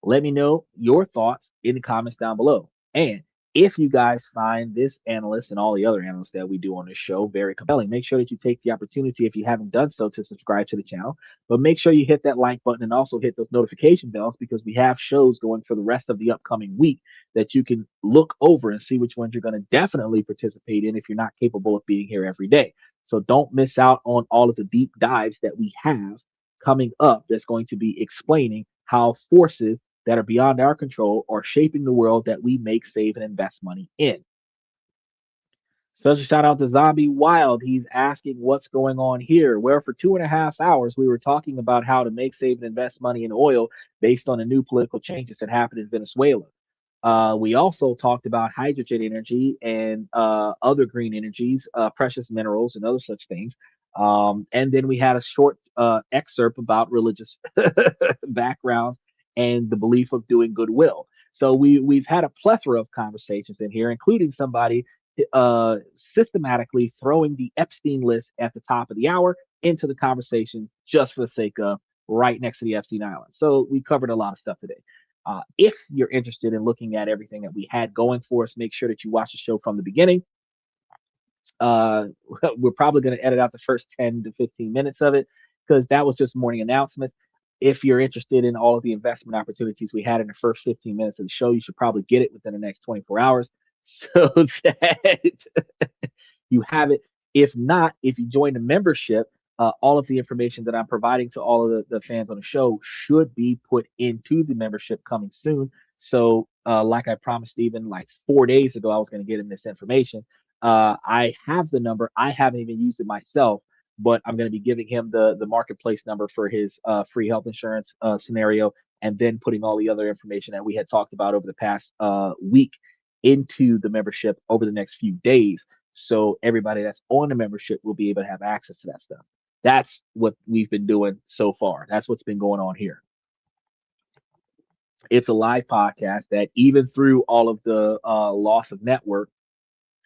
Let me know your thoughts in the comments down below. And if you guys find this analyst and all the other analysts that we do on this show very compelling, make sure that you take the opportunity, if you haven't done so, to subscribe to the channel. But make sure you hit that like button and also hit those notification bells because we have shows going for the rest of the upcoming week that you can look over and see which ones you're going to definitely participate in if you're not capable of being here every day. So don't miss out on all of the deep dives that we have coming up that's going to be explaining how forces that are beyond our control are shaping the world that we make, save, and invest money in. Special shout out to Zombie Wild. He's asking what's going on here. Where for 2.5 hours we were talking about how to make, save, and invest money in oil based on the new political changes that happened in Venezuela. We also talked about hydrogen energy and other green energies, precious minerals, and other such things. And then we had a short excerpt about religious backgrounds and the belief of doing goodwill. So we've had a plethora of conversations in here, including somebody systematically throwing the Epstein list at the top of the hour into the conversation just for the sake of right next to the Epstein Island. So we covered a lot of stuff today. If you're interested in looking at everything that we had going for us, make sure that you watch the show from the beginning. Uh, we're probably going to edit out the first 10 to 15 minutes of it because that was just morning announcements. If you're interested in all of the investment opportunities we had in the first 15 minutes of the show, you should probably get it within the next 24 hours so that you have it. If not, if you join the membership, all of the information that I'm providing to all of the fans on the show should be put into the membership coming soon. So, like I promised Stephen, like 4 days ago, I was going to get him this information. I have the number. I haven't even used it myself, but I'm going to be giving him the marketplace number for his free health insurance scenario, and then putting all the other information that we had talked about over the past week into the membership over the next few days. So everybody that's on the membership will be able to have access to that stuff. That's what we've been doing so far. That's what's been going on here. It's a live podcast that, even through all of the loss of network,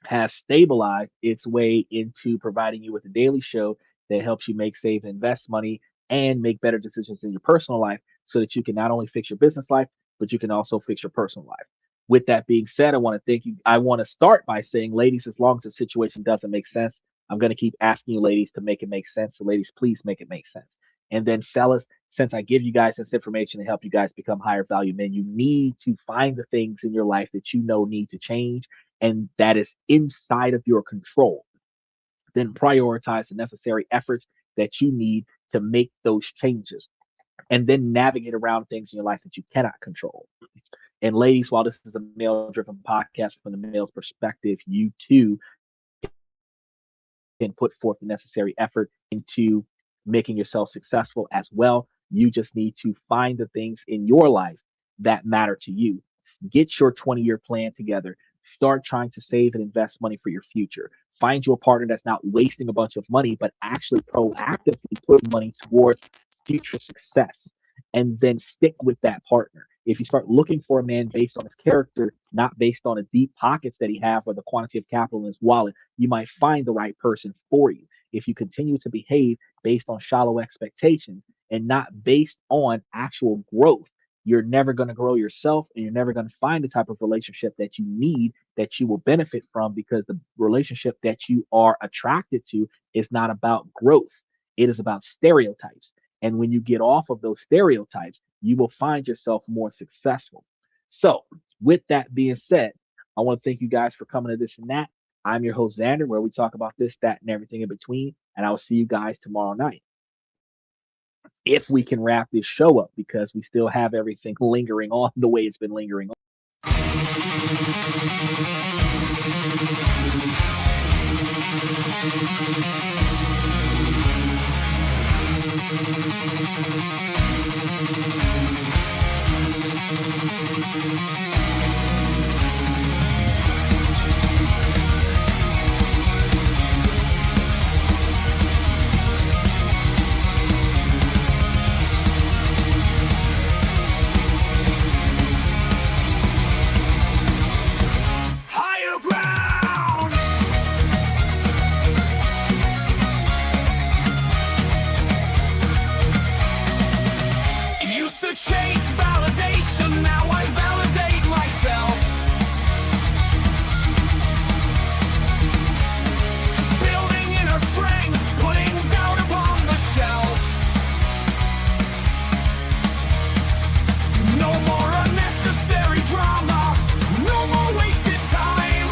has stabilized its way into providing you with a daily show that helps you make, save, and invest money and make better decisions in your personal life so that you can not only fix your business life, but you can also fix your personal life. With that being said, I want to thank you. I want to start by saying, ladies, as long as the situation doesn't make sense, I'm going to keep asking you, ladies, to make it make sense. So, ladies, please make it make sense. And then, fellas, since I give you guys this information to help you guys become higher value men, you need to find the things in your life that you know need to change and that is inside of your control. Then prioritize the necessary efforts that you need to make those changes and then navigate around things in your life that you cannot control. And ladies, while this is a male driven podcast from the male's perspective, you too can put forth the necessary effort into making yourself successful as well. You just need to find the things in your life that matter to you. Get your 20-year plan together. Start trying to save and invest money for your future. Find you a partner that's not wasting a bunch of money, but actually proactively putting money towards future success. And then stick with that partner. If you start looking for a man based on his character, not based on the deep pockets that he have or the quantity of capital in his wallet, you might find the right person for you. If you continue to behave based on shallow expectations and not based on actual growth, you're never going to grow yourself, and you're never going to find the type of relationship that you need, that you will benefit from, because the relationship that you are attracted to is not about growth. It is about stereotypes. And when you get off of those stereotypes, you will find yourself more successful. So, with that being said, I want to thank you guys for coming to This and That. I'm your host, Xander, where we talk about this, that, and everything in between. And I'll see you guys tomorrow night, if we can wrap this show up, because we still have everything lingering on the way it's been lingering Higher ground. Used to chase validation, now I validate myself. Building inner strength, putting doubt upon the shelf. No more unnecessary drama, no more wasted time.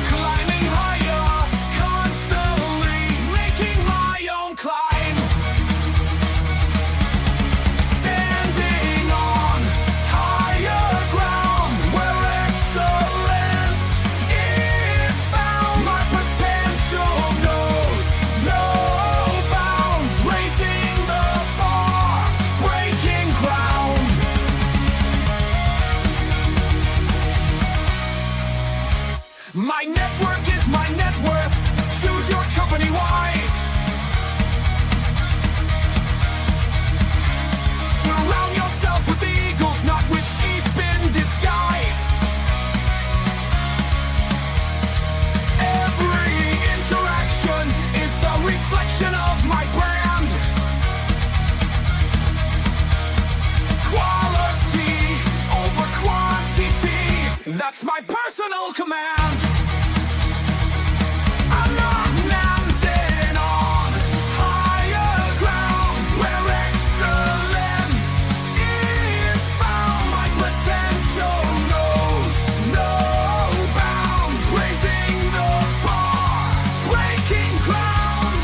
Climbing higher, constantly making my own climb. Standing on higher ground where excellence is found. My potential knows no bounds, raising the bar, breaking ground. My network is my net worth. Choose your company wise. Surround yourself with eagles, not with sheep in disguise. Every interaction is a reflection of my brand. Quality over quantity, that's my personal command. I'm not landing on higher ground where excellence is found. My potential knows no bounds, raising the bar, breaking ground.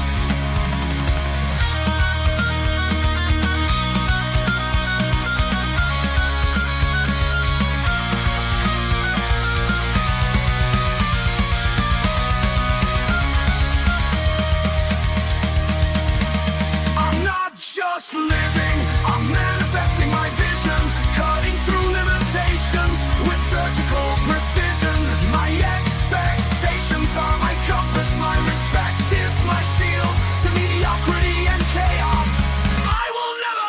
I'm not just living, I'm manifesting my vision, cutting through limitations with surgical precision. My expectations are my compass, my respect is my shield to mediocrity and chaos. I will never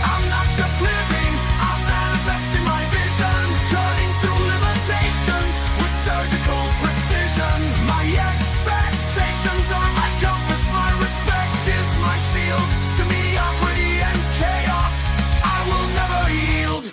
I'm not just living, I'm manifesting my vision, cutting through limitations with surgical precision. My expectations are my compass, my respect is my shield to mediocrity and chaos. I will never yield.